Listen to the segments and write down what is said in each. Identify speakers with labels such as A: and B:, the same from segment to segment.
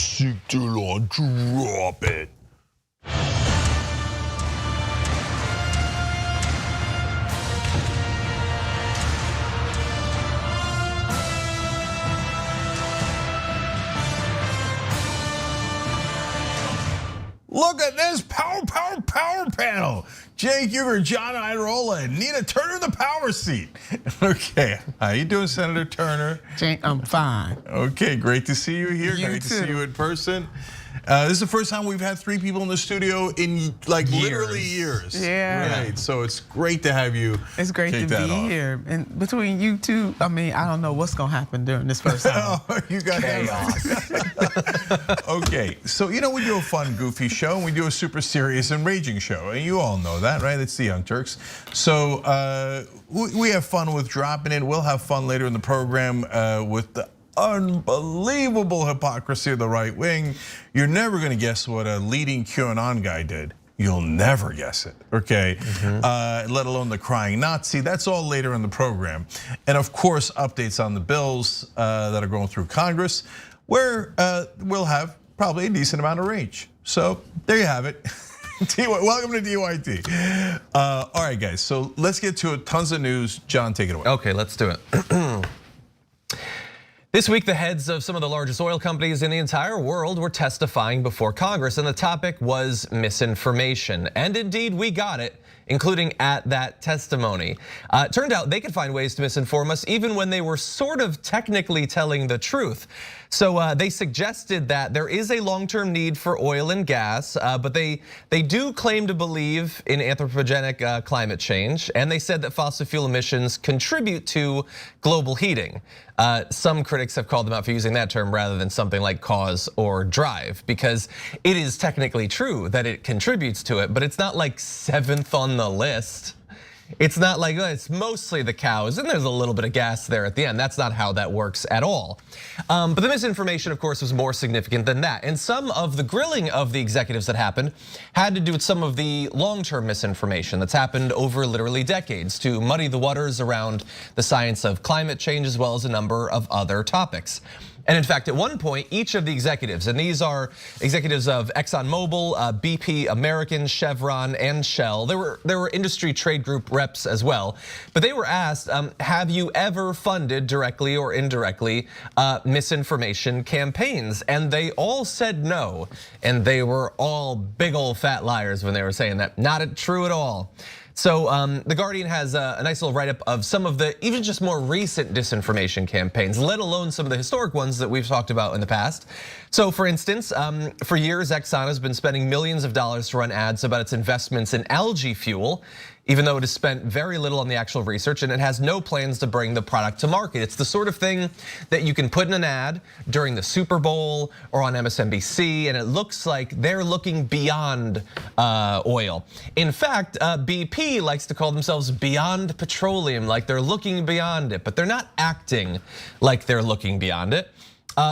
A: Siegel, drop it. Look at this power panel. Jake Huger, John Irola, and Nina Turner, the power seat. Okay, how you doing, Senator Turner?
B: Jake, I'm fine.
A: Okay, great to see you here. Great to see you in person. This is the first time we've had 3 people in the studio in like literally years.
B: Yeah.
A: Right, so it's great to have you.
B: It's great to be here. And between you two, I mean, I don't know what's gonna happen during this first time.
A: You got chaos. Okay, so you know we do a fun, goofy show, and we do a super serious and raging show, and you all know that, right? It's the Young Turks. So we have fun with dropping it. We'll have fun later in the program with the unbelievable hypocrisy of the right wing. You're never gonna guess what a leading QAnon guy did. You'll never guess it, okay? Let alone the crying Nazi. That's all later in the program. And of course, updates on the bills that are going through Congress, where we'll have probably a decent amount of rage. So there you have it. Welcome to TYT. All right, guys, so let's get to it. Tons of news. John, take it away.
C: Okay, let's do it. This week, the heads of some of the largest oil companies in the entire world were testifying before Congress, and the topic was misinformation. And indeed, we got it, including at that testimony. It turned out they could find ways to misinform us even when they were sort of technically telling the truth. So they suggested that there is a long-term need for oil and gas, but they do claim to believe in anthropogenic climate change, and they said that fossil fuel emissions contribute to global heating. Some critics have called them out for using that term rather than something like cause or drive, because it is technically true that it contributes to it, but it's not like 7th on the list. It's not like, it's mostly the cows and there's a little bit of gas there at the end. That's not how that works at all. But the misinformation, of course, was more significant than that. And some of the grilling of the executives that happened had to do with some of the long-term misinformation that's happened over literally decades to muddy the waters around the science of climate change as well as a number of other topics. And in fact, at one point, each of the executives, and these are executives of Exxon Mobil, BP, American, Chevron, and Shell. There were industry trade group reps as well, but they were asked, have you ever funded directly or indirectly misinformation campaigns? And they all said no, and they were all big old fat liars when they were saying that. Not true at all. So The Guardian has a nice little write-up of some of the even just more recent disinformation campaigns, let alone some of the historic ones that we've talked about in the past. So for instance, for years, Exxon has been spending millions of dollars to run ads about its investments in algae fuel, even though it has spent very little on the actual research and it has no plans to bring the product to market. It's the sort of thing that you can put in an ad during the Super Bowl or on MSNBC, and it looks like they're looking beyond oil. In fact, BP likes to call themselves beyond petroleum, like they're looking beyond it, but they're not acting like they're looking beyond it.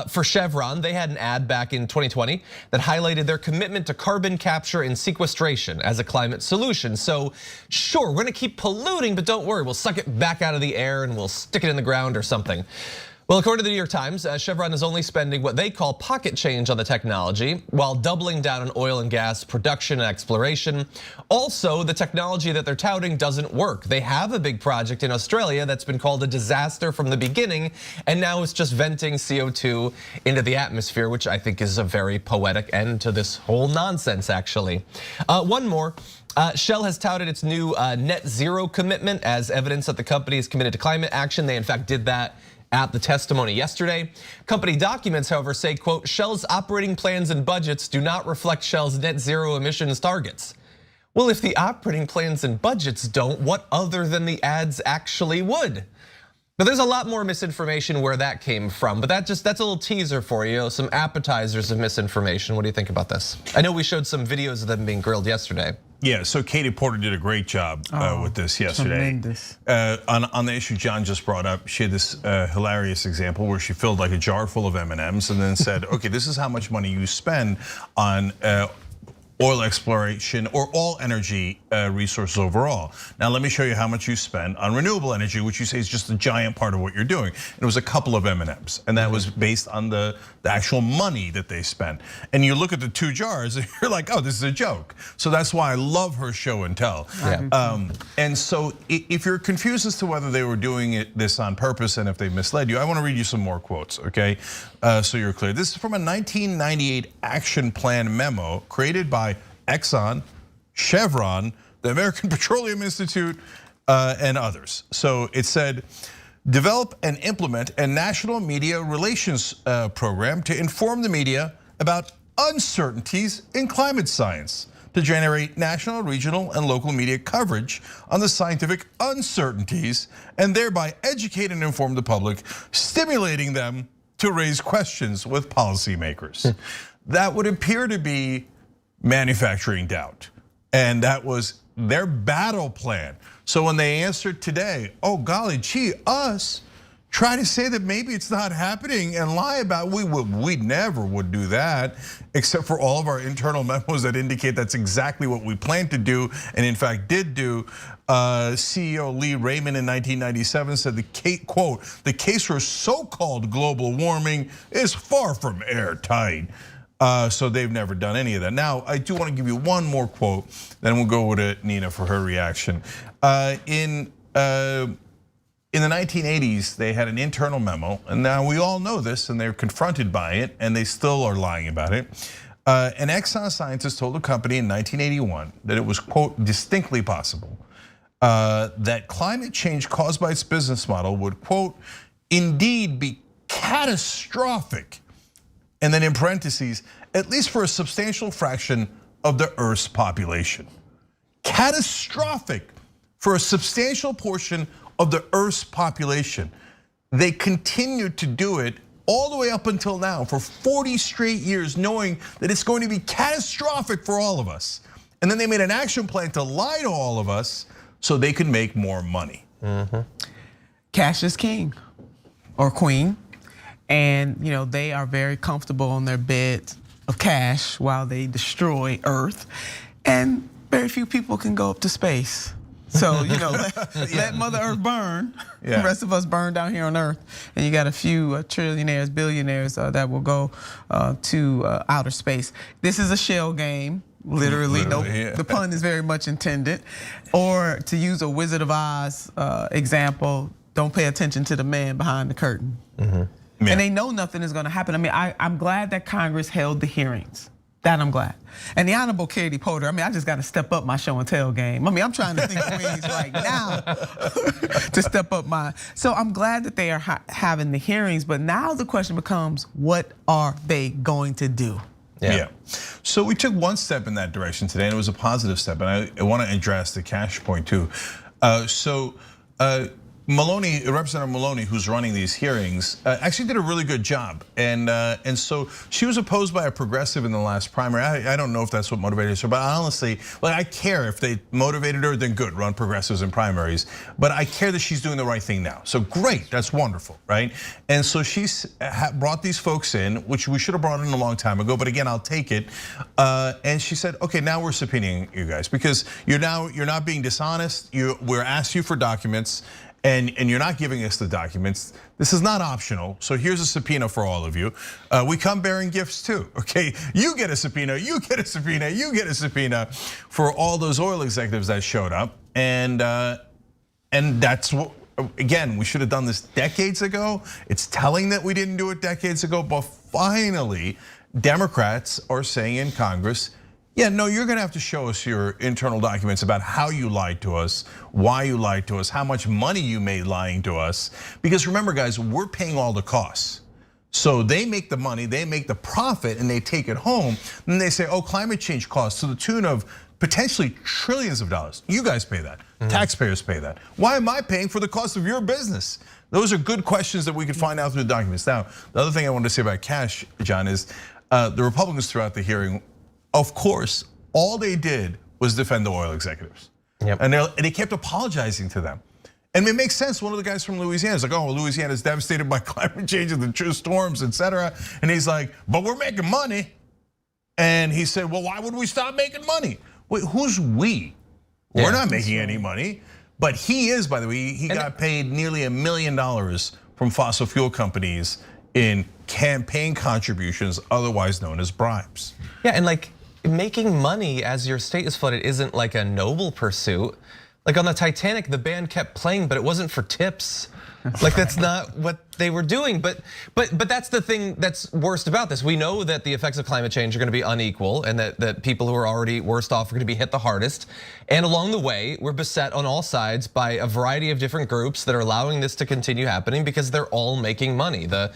C: For Chevron, they had an ad back in 2020 that highlighted their commitment to carbon capture and sequestration as a climate solution. So sure, we're gonna keep polluting, but don't worry, we'll suck it back out of the air and we'll stick it in the ground or something. Well, according to the New York Times, Chevron is only spending what they call pocket change on the technology while doubling down on oil and gas production and exploration. Also, the technology that they're touting doesn't work. They have a big project in Australia that's been called a disaster from the beginning, and now it's just venting CO2 into the atmosphere, which I think is a very poetic end to this whole nonsense, actually. One more. Shell has touted its new net zero commitment as evidence that the company is committed to climate action. They in fact did that at the testimony yesterday. Company documents, however, say, quote, Shell's operating plans and budgets do not reflect Shell's net zero emissions targets. Well, if the operating plans and budgets don't, what other than the ads actually would? But there's a lot more misinformation where that came from, but that's a little teaser for you, some appetizers of misinformation. What do you think about this? I know we showed some videos of them being grilled yesterday.
A: Yeah, so Katie Porter did a great job with this yesterday.
B: Tremendous.
A: On the issue John just brought up, she had this hilarious example where she filled like a jar full of M&Ms and then said, okay, this is how much money you spend on oil exploration or all energy resources overall. Now let me show you how much you spend on renewable energy, which you say is just a giant part of what you're doing. And it was a couple of M&Ms, and that was based on the actual money that they spent. And you look at the two jars, and you're like, oh, this is a joke. So that's why I love her show and tell. Yeah. And so if you're confused as to whether they were doing this on purpose and if they misled you, I want to read you some more quotes, okay? So you're clear. This is from a 1998 action plan memo created by Exxon, Chevron, the American Petroleum Institute, and others. So it said, develop and implement a national media relations program to inform the media about uncertainties in climate science, to generate national, regional, and local media coverage on the scientific uncertainties, and thereby educate and inform the public, stimulating them to raise questions with policymakers. That would appear to be manufacturing doubt. And that was their battle plan. So when they answered today, oh golly gee, us try to say that maybe it's not happening and lie about it, we never would do that, except for all of our internal memos that indicate that's exactly what we planned to do and in fact did do. CEO Lee Raymond in 1997 said quote, the case for so-called global warming is far from airtight. So they've never done any of that. Now, I do want to give you one more quote, then we'll go to Nina for her reaction. In the 1980s, they had an internal memo, and now we all know this, and they're confronted by it, and they still are lying about it. An Exxon scientist told the company in 1981 that it was, quote, distinctly possible that climate change caused by its business model would, quote, indeed be catastrophic. And then in parentheses, at least for a substantial fraction of the Earth's population. Catastrophic for a substantial portion of the Earth's population. They continued to do it all the way up until now for 40 straight years, knowing that it's going to be catastrophic for all of us. And then they made an action plan to lie to all of us so they could make more money.
B: Cash is king or queen. And they are very comfortable on their bed of cash while they destroy Earth. And very few people can go up to space. So, let Mother Earth burn. Yeah. The rest of us burn down here on Earth. And you got a few trillionaires, billionaires that will go to outer space. This is a shell game. Literally, yeah. The pun is very much intended. Or to use a Wizard of Oz example, don't pay attention to the man behind the curtain. Yeah. And they know nothing is going to happen. I mean, I'm glad that Congress held the hearings. That I'm glad. And the Honorable Katie Porter, I mean, I just got to step up my show and tell game. I mean, I'm trying to think of ways right now to step up my. So I'm glad that they are having the hearings, but now the question becomes, what are they going to do?
A: Yeah. So we took one step in that direction today, and it was a positive step. And I want to address the cash point too. Maloney, Representative Maloney, who's running these hearings, actually did a really good job. And so she was opposed by a progressive in the last primary. I don't know if that's what motivated her, but honestly, I care if they motivated her, then good, run progressives in primaries. But I care that she's doing the right thing now. So great, that's wonderful, right? And so she's brought these folks in, which we should have brought in a long time ago, but again, I'll take it. And she said, okay, now we're subpoenaing you guys because you're not being dishonest. We're asked you for documents. And you're not giving us the documents. This is not optional, so here's a subpoena for all of you. We come bearing gifts too, okay? You get a subpoena, you get a subpoena, you get a subpoena for all those oil executives that showed up. And that's what, again, we should have done this decades ago. It's telling that we didn't do it decades ago, but finally, Democrats are saying in Congress, yeah, no, you're gonna have to show us your internal documents about how you lied to us, why you lied to us, how much money you made lying to us. Because remember guys, we're paying all the costs. So they make the money, they make the profit and they take it home. Then they say, oh, climate change costs to the tune of potentially trillions of dollars. You guys pay that, taxpayers pay that. Why am I paying for the cost of your business? Those are good questions that we could find out through the documents. Now, the other thing I wanted to say about cash, John, is the Republicans throughout the hearing, of course, all they did was defend the oil executives. Yep. And they kept apologizing to them. And it makes sense, one of the guys from Louisiana is like, oh, Louisiana is devastated by climate change and the storms, et cetera. And he's like, but we're making money. And he said, well, why would we stop making money? Wait, who's we? We're not making any money. But he is, by the way, he got paid nearly $1 million from fossil fuel companies in campaign contributions, otherwise known as bribes.
C: Yeah, and like making money as your state is flooded isn't like a noble pursuit. Like on the Titanic, the band kept playing, but it wasn't for tips. Like that's not what they were doing, but that's the thing that's worst about this. We know that the effects of climate change are going to be unequal, and that people who are already worst off are going to be hit the hardest. And along the way, we're beset on all sides by a variety of different groups that are allowing this to continue happening because they're all making money. The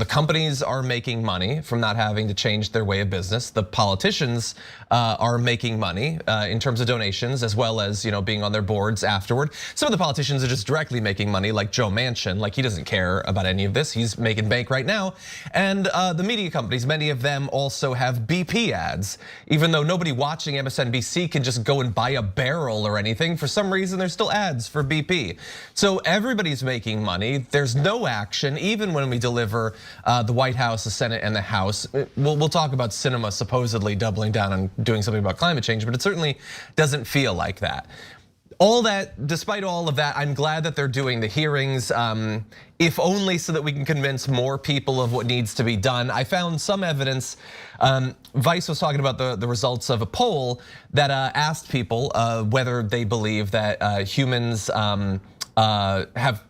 C: companies are making money from not having to change their way of business. The politicians are making money in terms of donations, as well as being on their boards afterward. Some of the politicians are just directly making money, like Joe Manchin. Like he doesn't care about any of this. He's making bank right now. And the media companies, many of them also have BP ads. Even though nobody watching MSNBC can just go and buy a barrel or anything, for some reason there's still ads for BP. So everybody's making money. There's no action, even when we deliver the White House, the Senate, and the House. We'll talk about cinema supposedly doubling down on doing something about climate change, but it certainly doesn't feel like that. All that, despite all of that, I'm glad that they're doing the hearings, if only so that we can convince more people of what needs to be done. I found some evidence, Vice was talking about the results of a poll that asked people whether they believe that humans have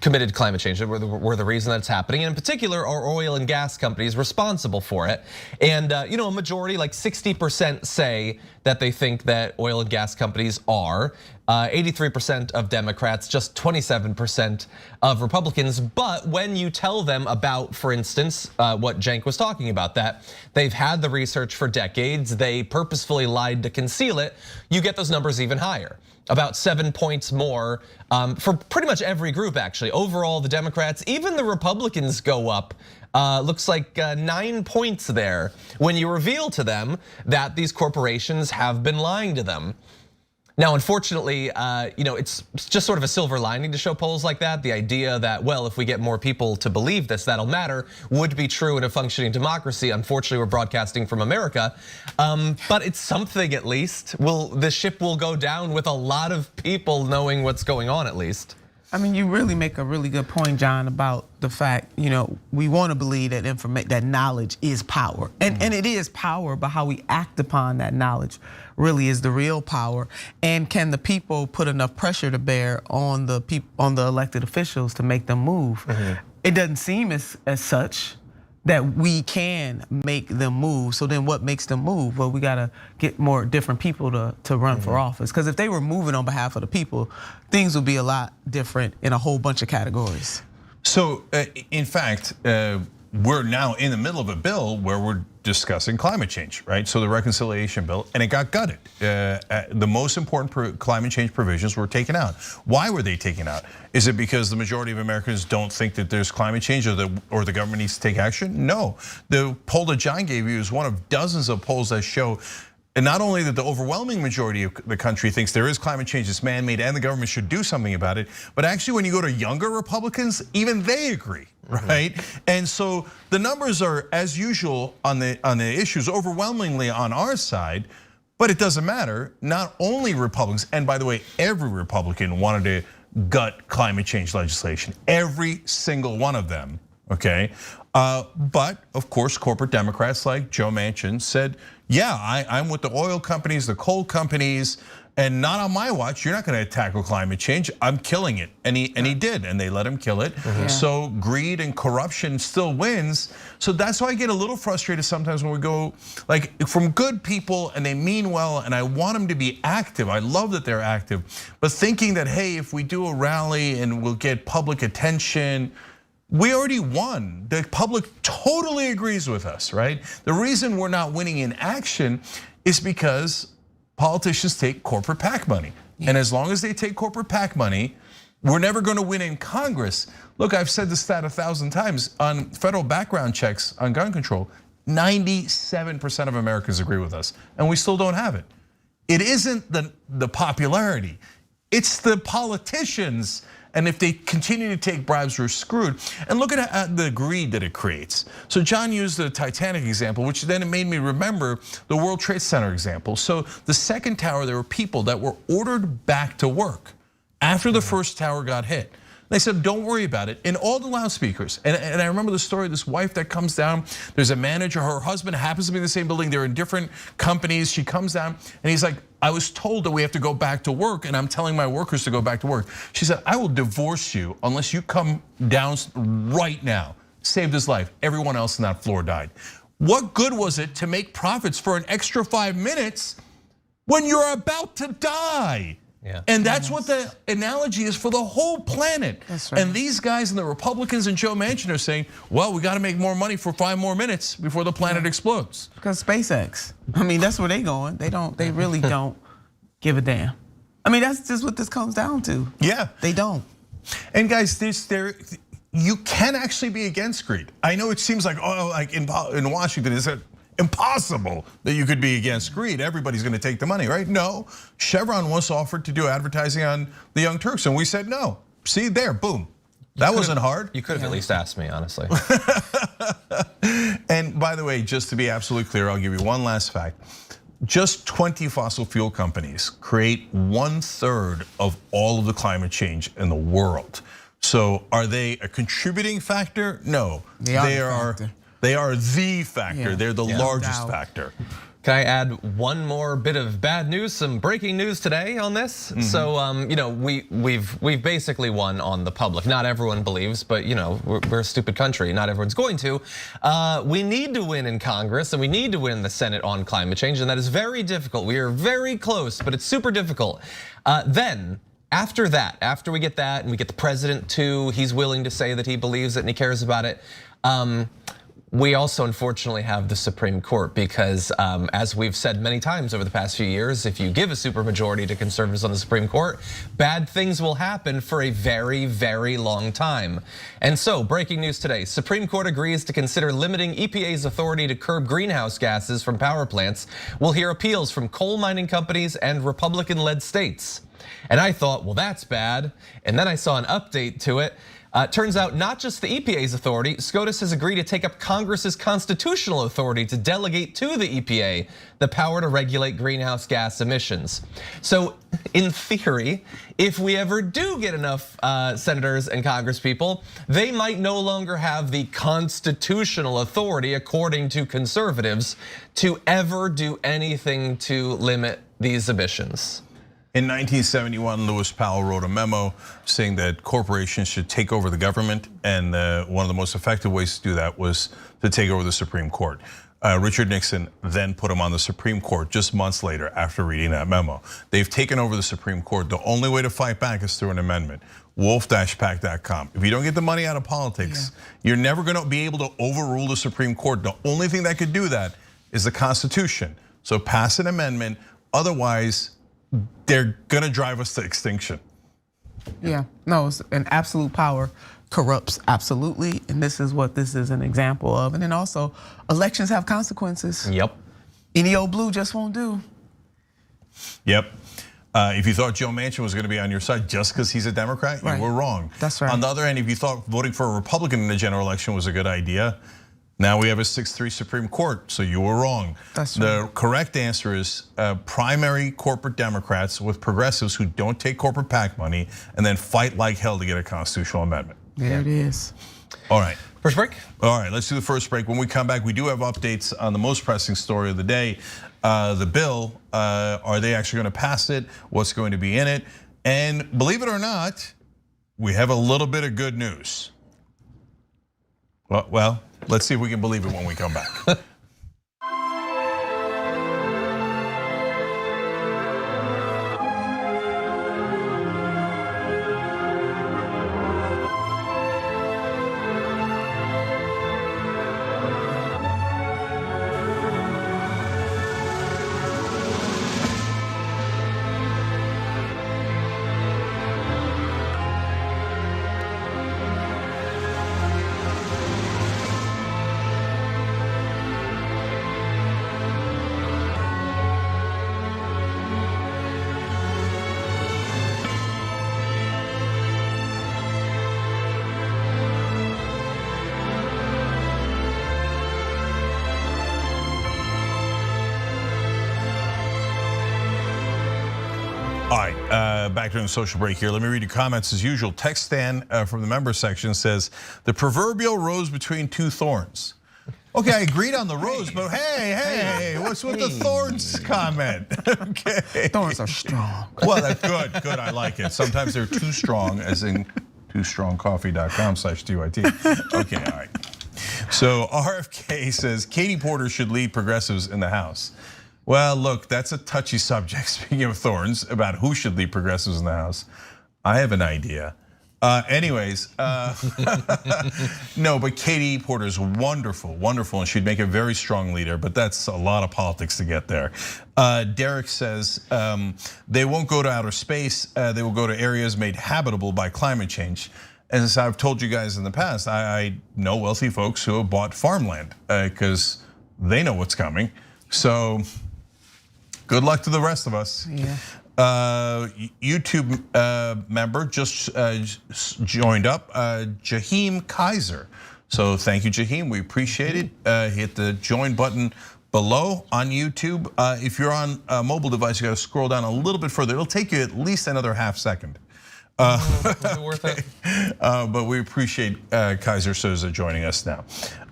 C: committed climate change, were the reason that's happening. And in particular, are oil and gas companies responsible for it? And a majority, like 60%, say that they think that oil and gas companies are. 83% of Democrats, just 27% of Republicans. But when you tell them about, for instance, what Cenk was talking about, that they've had the research for decades, they purposefully lied to conceal it, you get those numbers even higher. About 7 points more for pretty much every group, actually. Overall, the Democrats, even the Republicans go up. Looks like 9 points there when you reveal to them that these corporations have been lying to them. Now, unfortunately, it's just sort of a silver lining to show polls like that. The idea that, well, if we get more people to believe this, that'll matter, would be true in a functioning democracy. Unfortunately, we're broadcasting from America, but it's something at least. The ship will go down with a lot of people knowing what's going on at least.
B: I mean, you really make a really good point, John, about the fact, we want to believe that that knowledge is power. And it is power, but how we act upon that knowledge really is the real power. And can the people put enough pressure to bear on the elected officials to make them move? It doesn't seem as such that we can make them move. So then what makes them move? Well, we gotta get more different people to run for office. Because if they were moving on behalf of the people, things would be a lot different in a whole bunch of categories.
A: So in fact, we're now in the middle of a bill where we're discussing climate change, right? So the reconciliation bill, and it got gutted. The most important climate change provisions were taken out. Why were they taken out? Is it because the majority of Americans don't think that there's climate change or the government needs to take action? No, the poll that John gave you is one of dozens of polls that show, and not only that the overwhelming majority of the country thinks there is climate change, it's man-made, and the government should do something about it, but actually when you go to younger Republicans, even they agree, right? And so the numbers are, as usual, on the issues overwhelmingly on our side, but it doesn't matter. Not only Republicans, and by the way, every Republican wanted to gut climate change legislation, every single one of them, okay? But of course, corporate Democrats like Joe Manchin said, yeah, I'm with the oil companies, the coal companies, and not on my watch. You're not going to tackle climate change. I'm killing it, and he did, and they let him kill it. So greed and corruption still wins. So that's why I get a little frustrated sometimes when we go like from good people, and they mean well, and I want them to be active. I love that they're active, but thinking that hey, if we do a rally and we'll get public attention. We already won. The public totally agrees with us, right? The reason we're not winning in action is because politicians take corporate PAC money. And as long as they take corporate PAC money, we're never gonna win in Congress. Look, I've said this stat 1,000 times on federal background checks on gun control, 97% of Americans agree with us, and we still don't have it. It isn't the popularity, it's the politicians And if they continue to take bribes, we're screwed. And look at the greed that it creates. So John used the Titanic example, which then it made me remember the World Trade Center example. So the second tower, there were people that were ordered back to work after the first tower got hit. They said, don't worry about it, in all the loudspeakers. And I remember the story of this wife that comes down, there's a manager, her husband happens to be in the same building, they're in different companies. She comes down and he's like, I was told that we have to go back to work and I'm telling my workers to go back to work. She said, I will divorce you unless you come down right now. Saved his life, everyone else on that floor died. What good was it to make profits for an extra 5 minutes when you're about to die?
C: Yeah.
A: And that's what the analogy is for the whole planet.
B: That's right.
A: And these guys and the Republicans and Joe Manchin are saying, well, we got to make more money for 5 more minutes before the planet explodes.
B: Because SpaceX, I mean, that's where they going. They really don't give a damn. I mean, that's just what this comes down to.
A: Yeah.
B: They don't.
A: And guys, you can actually be against greed. I know it seems like, oh, like in Washington, is it impossible that you could be against greed? Everybody's going to take the money, right? No, Chevron once offered to do advertising on the Young Turks and we said no. See there, boom. That wasn't hard.
C: You could have at least asked me, honestly.
A: And by the way, just to be absolutely clear, I'll give you one last fact. Just 20 fossil fuel companies create 1/3 of all of the climate change in the world. So are they a contributing factor? No, they are the factor.
B: Yeah.
A: They're the largest factor.
C: Can I add one more bit of bad news, some breaking news today on this? So we've basically won on the public. Not everyone believes, but we're a stupid country. Not everyone's going to. We need to win in Congress and we need to win the Senate on climate change, and that is very difficult. We are very close, but it's super difficult. Then after that, after we get that and we get the president too, he's willing to say that he believes it and he cares about it. We also unfortunately have the Supreme Court because as we've said many times over the past few years, if you give a supermajority to conservatives on the Supreme Court, bad things will happen for a very, very long time. And so breaking news today, Supreme Court agrees to consider limiting EPA's authority to curb greenhouse gases from power plants. We'll hear appeals from coal mining companies and Republican-led states. And I thought, well, that's bad. And then I saw an update to it. Turns out not just the EPA's authority, SCOTUS has agreed to take up Congress's constitutional authority to delegate to the EPA the power to regulate greenhouse gas emissions. So in theory, if we ever do get enough senators and congresspeople, they might no longer have the constitutional authority, according to conservatives, to ever do anything to limit these emissions.
A: In 1971, Lewis Powell wrote a memo saying that corporations should take over the government, and one of the most effective ways to do that was to take over the Supreme Court. Richard Nixon then put him on the Supreme Court just months later after reading that memo. They've taken over the Supreme Court. The only way to fight back is through an amendment. wolf-pac.com. If you don't get the money out of politics, you're never going to be able to overrule the Supreme Court. The only thing that could do that is the Constitution. So pass an amendment, otherwise they're gonna drive us to extinction.
B: Yeah, no, it's an absolute power corrupts absolutely, and this is what this is an example of. And then also, elections have consequences.
C: Yep.
B: Any old blue just won't do.
A: Yep. If you thought Joe Manchin was gonna be on your side just because he's a Democrat, you were wrong.
B: That's right.
A: On the other hand, if you thought voting for a Republican in the general election was a good idea, now we have a 6-3 Supreme Court, so you were wrong.
B: That's right.
A: The correct answer is primary corporate Democrats with progressives who don't take corporate PAC money and then fight like hell to get a constitutional amendment.
B: There it is.
A: All right.
C: First break?
A: All right, let's do the first break. When we come back, we do have updates on the most pressing story of the day. The bill, are they actually gonna pass it? What's going to be in it? And believe it or not, we have a little bit of good news. Well, let's see if we can believe it when we come back. All right, back during the social break here. Let me read your comments as usual. Text Stan from the member section says, the proverbial rose between two thorns. Okay, I agreed on the rose, but hey, what's with the thorns comment? Okay.
B: Thorns are strong.
A: Well, that's good, I like it. Sometimes they're too strong, as in toostrongcoffee.com/TYT. Okay, all right. So RFK says Katie Porter should lead progressives in the House. Well, look, that's a touchy subject, speaking of thorns, about who should lead progressives in the House. I have an idea. Anyways, no, but Katie Porter's wonderful, and she'd make a very strong leader, but that's a lot of politics to get there. Derek says they won't go to outer space, they will go to areas made habitable by climate change. As I've told you guys in the past, I know wealthy folks who have bought farmland because they know what's coming. So good luck to the rest of us.
B: Yeah.
A: YouTube member just joined up, Jaheem Kaiser. So thank you, Jaheem, we appreciate it. Hit the join button below on YouTube. If you're on a mobile device, you gotta scroll down a little bit further. It'll take you at least another half second.
C: Was it worth it?
A: But we appreciate Kaiser Souza joining us now.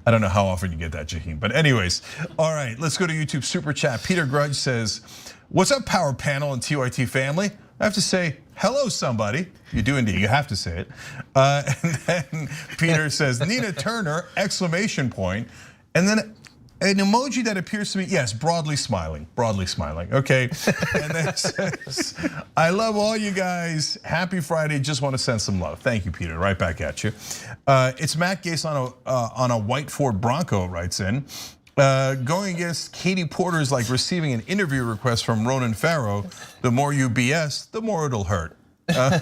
A: I don't know how often you get that, Jaheem, but anyways, all right, let's go to YouTube Super Chat. Peter Grudge says, what's up, Power Panel and TYT family? I have to say, hello, somebody. You do indeed, you have to say it. And then Peter says, Nina Turner, exclamation point. And then an emoji that appears to be, yes, broadly smiling, okay? And then says, I love all you guys. Happy Friday, just want to send some love. Thank you, Peter, right back at you. It's Matt Gase on a white Ford Bronco, writes in. Going against Katie Porter is like receiving an interview request from Ronan Farrow. The more you BS, the more it'll hurt. That's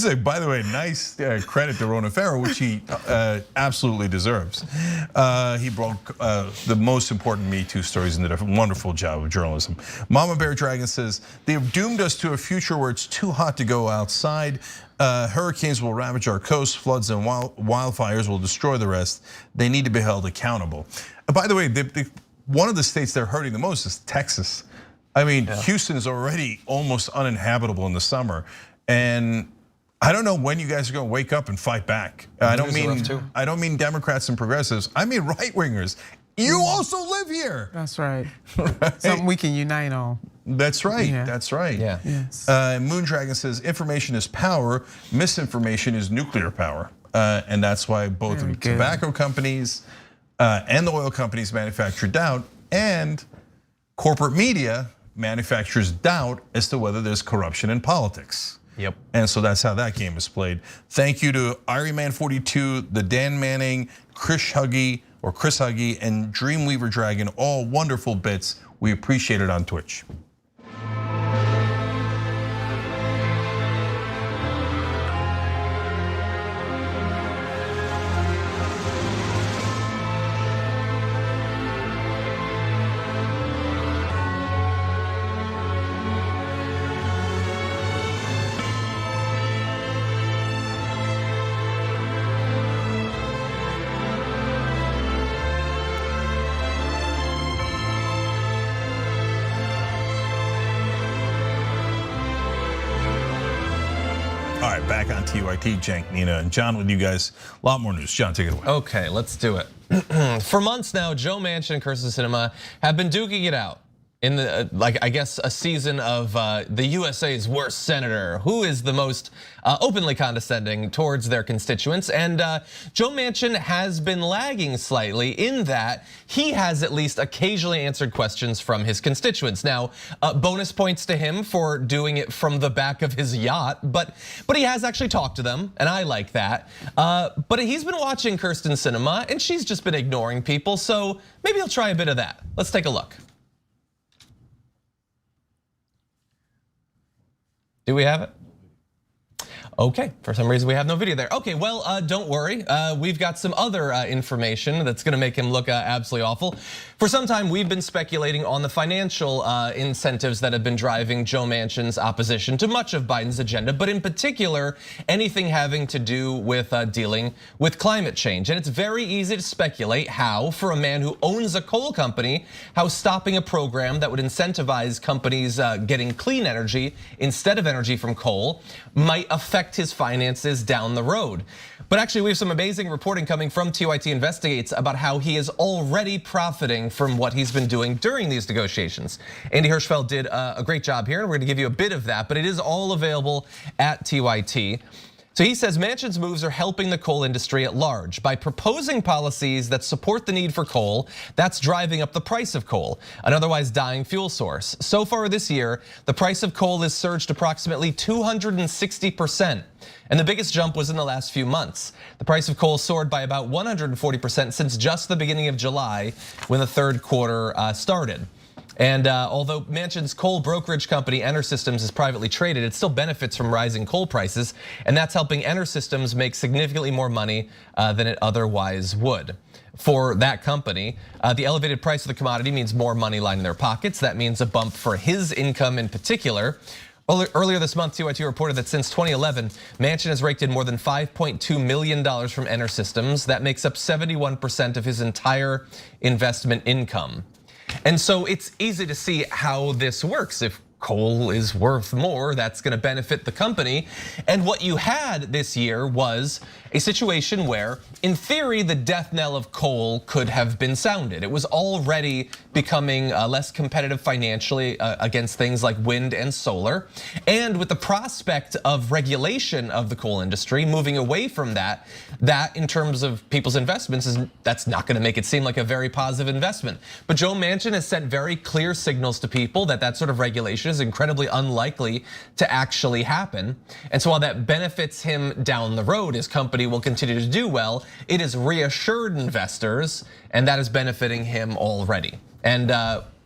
A: like, by the way, nice credit to Ronan Farrow, which he absolutely deserves. He broke the most important Me Too stories and did a wonderful job of journalism. Mama Bear Dragon says, they have doomed us to a future where it's too hot to go outside. Hurricanes will ravage our coast, floods and wildfires will destroy the rest. They need to be held accountable. By the way, one of the states they're hurting the most is Texas. I mean, Houston is already almost uninhabitable in the summer, and I don't know when you guys are going to wake up and fight back. I don't mean Democrats and progressives. I mean right wingers. You also live here.
B: That's right. Something we can unite on.
A: That's right.
B: Yeah.
A: That's right.
C: Yeah.
B: Yes.
A: Moondragon says information is power, misinformation is nuclear power, and that's why both the tobacco companies and the oil companies manufacture doubt, and corporate media manufactures doubt as to whether there's corruption in politics.
C: Yep.
A: And so that's how that game is played. Thank you to Ironman42, the Dan Manning, Chris Huggy, and Dreamweaver Dragon, all wonderful bits. We appreciate it on Twitch. Back on TYT, Cenk, Nina, and John with you guys. A lot more news. John, take it away.
C: Okay, let's do it. For months now, Joe Manchin and Kirsten Sinema have been duking it out in the, I guess, a season of the USA's worst senator, who is the most openly condescending towards their constituents. And Joe Manchin has been lagging slightly in that he has at least occasionally answered questions from his constituents. Now, bonus points to him for doing it from the back of his yacht, but he has actually talked to them, and I like that. But he's been watching Kirsten Sinema, and she's just been ignoring people, so maybe he'll try a bit of that. Let's take a look. Do we have it? Okay, for some reason we have no video there. Okay, well, don't worry. We've got some other information that's gonna make him look absolutely awful. For some time, we've been speculating on the financial incentives that have been driving Joe Manchin's opposition to much of Biden's agenda, but in particular, anything having to do with dealing with climate change. And it's very easy to speculate how, for a man who owns a coal company, how stopping a program that would incentivize companies getting clean energy instead of energy from coal might affect his finances down the road. But actually, we have some amazing reporting coming from TYT Investigates about how he is already profiting from what he's been doing during these negotiations. Andy Hirschfeld did a great job here, and we're gonna give you a bit of that, but it is all available at TYT. So he says Manchin's moves are helping the coal industry at large. By proposing policies that support the need for coal, that's driving up the price of coal, an otherwise dying fuel source. So far this year, the price of coal has surged approximately 260%. And the biggest jump was in the last few months. The price of coal soared by about 140% since just the beginning of July, when the third quarter started. And although Manchin's coal brokerage company, EnerSystems, is privately traded, it still benefits from rising coal prices, and that's helping EnerSystems make significantly more money than it otherwise would. For that company, the elevated price of the commodity means more money lining their pockets. That means a bump for his income in particular. Earlier this month, TYT reported that since 2011, Manchin has raked in more than $5.2 million from EnerSystems. That makes up 71% of his entire investment income. And so it's easy to see how this works. If coal is worth more, that's gonna benefit the company. And what you had this year was a situation where, in theory, the death knell of coal could have been sounded. It was already becoming less competitive financially against things like wind and solar. And with the prospect of regulation of the coal industry, moving away from that in terms of people's investments, that's not gonna make it seem like a very positive investment. But Joe Manchin has sent very clear signals to people that that sort of regulation is incredibly unlikely to actually happen. And so while that benefits him down the road, his company will continue to do well, it has reassured investors, and that is benefiting him already. And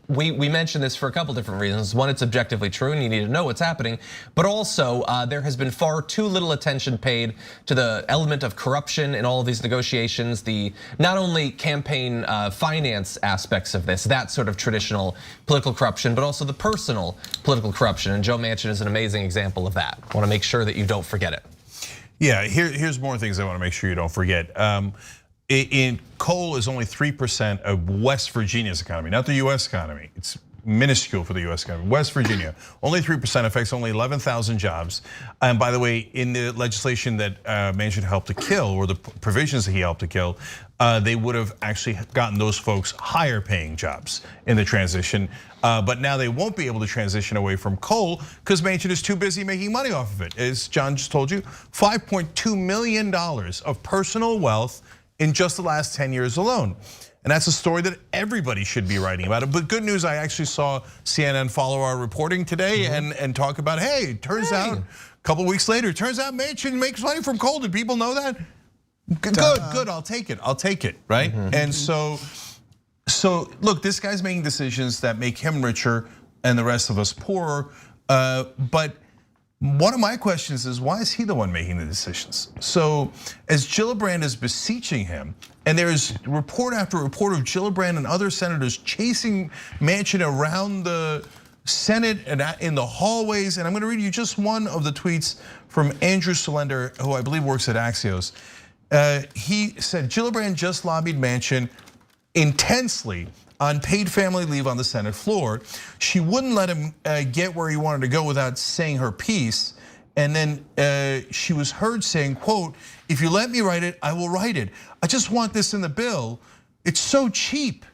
C: we mentioned this for a couple different reasons. One, it's objectively true and you need to know what's happening, but also there has been far too little attention paid to the element of corruption in all of these negotiations, the not only campaign finance aspects of this, that sort of traditional political corruption, but also the personal political corruption. And Joe Manchin is an amazing example of that. I wanna make sure that you don't forget it.
A: Yeah, here's more things I wanna make sure you don't forget. Coal is only 3% of West Virginia's economy, not the US economy. It's minuscule for the US economy. West Virginia, only 3%, affects only 11,000 jobs. And by the way, in the legislation that Manchin helped to kill, or the provisions that he helped to kill, they would have actually gotten those folks higher paying jobs in the transition. But now they won't be able to transition away from coal because Manchin is too busy making money off of it. As John just told you, $5.2 million of personal wealth in just the last 10 years alone. And that's a story that everybody should be writing about it. But good news, I actually saw CNN follow our reporting today and talk about, hey, turns out, a couple weeks later, turns out Manchin makes money from coal. Did people know that? Good, I'll take it, right? And so look, this guy's making decisions that make him richer and the rest of us poorer. But one of my questions is, why is he the one making the decisions? So as Gillibrand is beseeching him, and there's report after report of Gillibrand and other senators chasing Manchin around the Senate and in the hallways, and I'm gonna read you just one of the tweets from Andrew Solender, who I believe works at Axios. He said, Gillibrand just lobbied Manchin intensely on paid family leave on the Senate floor. She wouldn't let him get where he wanted to go without saying her piece. And then she was heard saying, quote, if you let me write it, I will write it. I just want this in the bill. It's so cheap.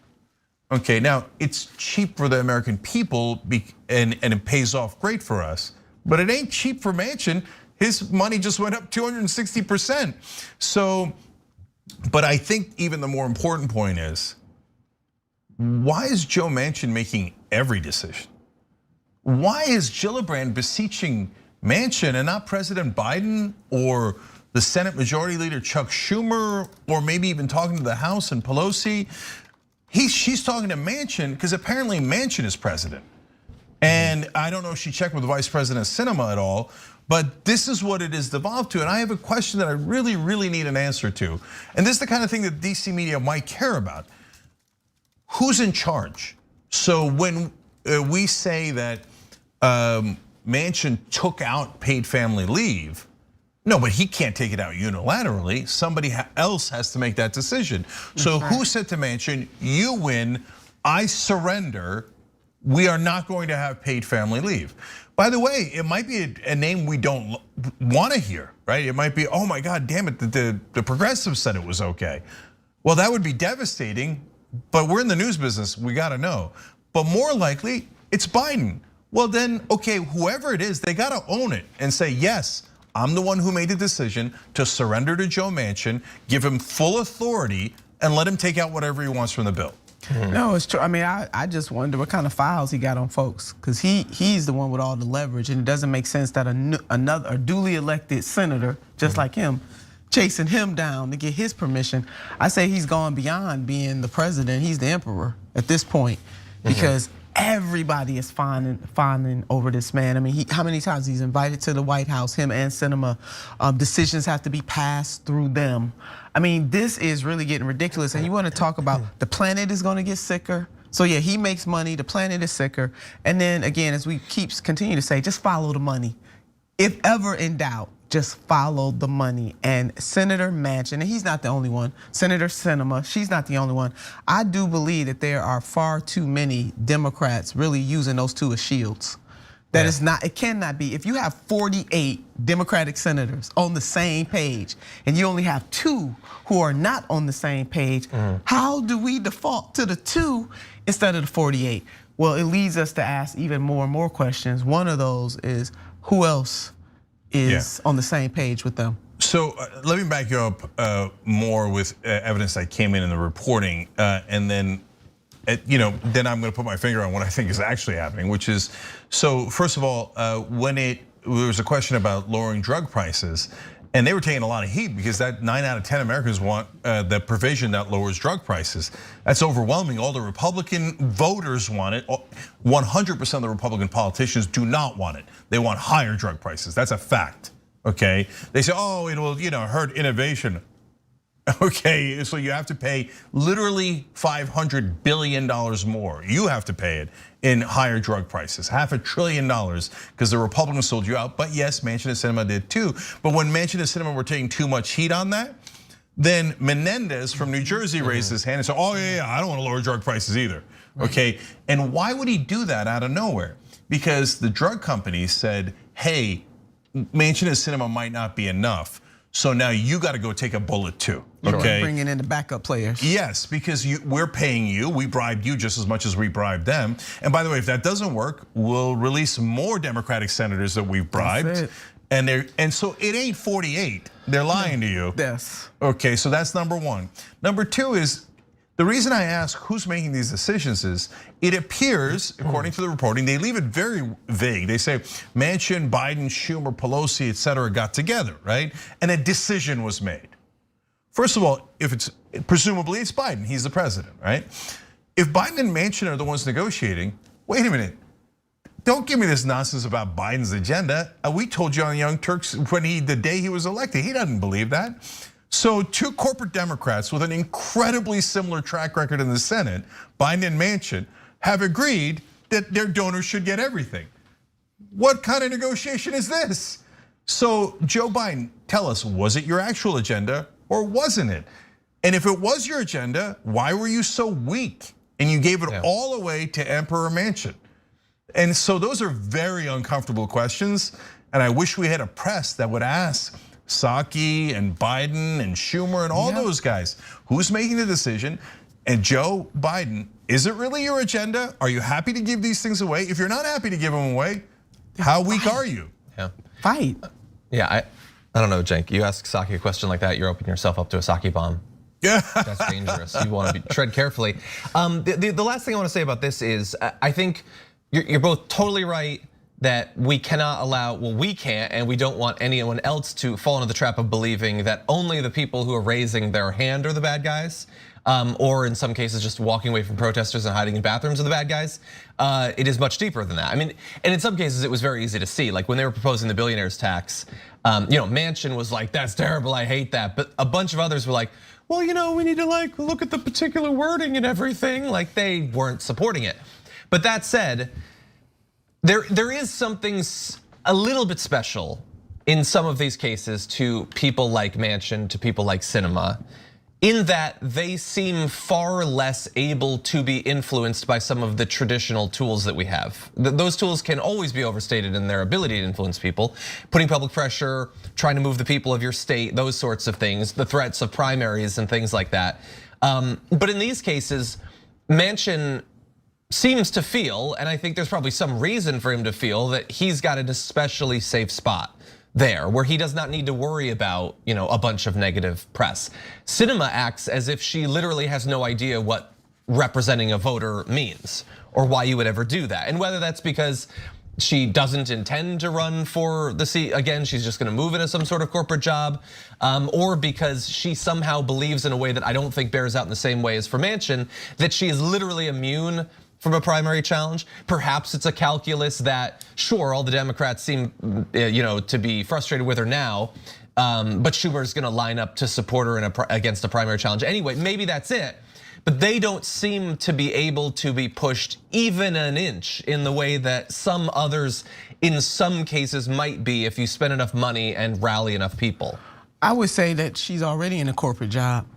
A: Okay, now it's cheap for the American people and it pays off great for us, but it ain't cheap for Manchin. His money just went up 260%. So, but I think even the more important point is, why is Joe Manchin making every decision? Why is Gillibrand beseeching Manchin and not President Biden or the Senate Majority Leader Chuck Schumer, or maybe even talking to the House and Pelosi? She's talking to Manchin because apparently Manchin is president. And I don't know if she checked with Vice President Sinema at all, but this is what it is devolved to. And I have a question that I really, really need an answer to. And this is the kind of thing that DC media might care about. Who's in charge? So when we say that Manchin took out paid family leave, no, but he can't take it out unilaterally. Somebody else has to make that decision. So who said to Manchin, you win, I surrender, we are not going to have paid family leave? By the way, it might be a name we don't want to hear, right? It might be, oh my God, damn it, the progressives said it was okay. Well, that would be devastating, but we're in the news business, we gotta know. But more likely, it's Biden. Well then, okay, whoever it is, they gotta own it and say, yes, I'm the one who made the decision to surrender to Joe Manchin, give him full authority, and let him take out whatever he wants from the bill.
B: No, it's true. I mean, I just wonder what kind of files he got on folks, because he's the one with all the leverage, and it doesn't make sense that a duly elected senator, just like him, chasing him down to get his permission. I say he's gone beyond being the president. He's the emperor at this point, because everybody is fawning over this man. I mean, how many times he's invited to the White House, him and Sinema. Decisions have to be passed through them. I mean, this is really getting ridiculous. And you want to talk about the planet is going to get sicker. So yeah, he makes money, the planet is sicker. And then again, as we continue to say, just follow the money. If ever in doubt, just follow the money. And Senator Manchin, and he's not the only one, Senator Sinema, she's not the only one. I do believe that there are far too many Democrats really using those two as shields. That is not, it cannot be. If you have 48 Democratic senators on the same page and you only have 2 who are not on the same page, how do we default to the 2 instead of the 48? Well, it leads us to ask even more and more questions. One of those is, who else is on the same page with them?
A: So let me back you up more with evidence that came in the reporting, and then then I'm going to put my finger on what I think is actually happening, which is, so first of all, when there was a question about lowering drug prices, and they were taking a lot of heat because that 9 out of 10 Americans want the provision that lowers drug prices. That's overwhelming. All the Republican voters want it. 100% of the Republican politicians do not want it. They want higher drug prices. That's a fact, okay? They say, oh, it will hurt innovation. Okay, so you have to pay literally $500 billion more. You have to pay it in higher drug prices, $500 billion, because the Republicans sold you out. But yes, Manchin and Sinema did too. But when Manchin and Sinema were taking too much heat on that, then Menendez from New Jersey raised his hand and said, oh yeah, I don't want to lower drug prices either. Okay, and why would he do that out of nowhere? Because the drug companies said, hey, Manchin and Sinema might not be enough. So now you got to go take a bullet too, okay?
B: Bringing in the backup players.
A: Yes, because we're paying you, we bribed you just as much as we bribed them. And by the way, if that doesn't work, we'll release more Democratic senators that we've bribed. And so it ain't 48, they're lying to you.
B: Yes.
A: Okay, so that's number one. Number two is, the reason I ask who's making these decisions is, it appears, according to the reporting, they leave it very vague. They say Manchin, Biden, Schumer, Pelosi, etc. got together, right? And a decision was made. First of all, if it's presumably it's Biden, he's the president, right? If Biden and Manchin are the ones negotiating, wait a minute. Don't give me this nonsense about Biden's agenda. We told you on Young Turks the day he was elected, he doesn't believe that. So 2 corporate Democrats with an incredibly similar track record in the Senate, Biden and Manchin, have agreed that their donors should get everything. What kind of negotiation is this? So Joe Biden, tell us, was it your actual agenda or wasn't it? And if it was your agenda, why were you so weak? And you gave it all away to Emperor Manchin. And so those are very uncomfortable questions. And I wish we had a press that would ask Psaki and Biden and Schumer and all those guys, who's making the decision? And Joe Biden, is it really your agenda? Are you happy to give these things away? If you're not happy to give them away, how weak are you?
C: Yeah.
B: Fight.
C: Yeah, I don't know, Cenk. You ask Psaki a question like that, you're opening yourself up to a Psaki bomb.
A: Yeah.
C: That's dangerous. You want to tread carefully. The last thing I want to say about this is, I think you're both totally right that we cannot allow, well, we can't, and we don't want anyone else to fall into the trap of believing that only the people who are raising their hand are the bad guys. or in some cases just walking away from protesters and hiding in bathrooms are the bad guys. It is much deeper than that. I mean, and in some cases it was very easy to see. Like when they were proposing the billionaires tax, Manchin was like, "That's terrible, I hate that." But a bunch of others were like, "Well, we need to like look at the particular wording and everything." Like they weren't supporting it. But that said, there is something a little bit special in some of these cases to people like Manchin, to people like Sinema, in that they seem far less able to be influenced by some of the traditional tools that we have. Those tools can always be overstated in their ability to influence people. Putting public pressure, trying to move the people of your state, those sorts of things, the threats of primaries and things like that. But in these cases, Manchin seems to feel, and I think there's probably some reason for him to feel, that he's got an especially safe spot there, where he does not need to worry about a bunch of negative press. Sinema acts as if she literally has no idea what representing a voter means or why you would ever do that. And whether that's because she doesn't intend to run for the seat again, she's just gonna move into some sort of corporate job, or because she somehow believes in a way that I don't think bears out in the same way as for Manchin, that she is literally immune from a primary challenge. Perhaps it's a calculus that, sure, all the Democrats seem to be frustrated with her now, but Schumer's gonna line up to support her against a primary challenge anyway. Maybe that's it. But they don't seem to be able to be pushed even an inch in the way that some others in some cases might be if you spend enough money and rally enough people.
B: I would say that she's already in a corporate job.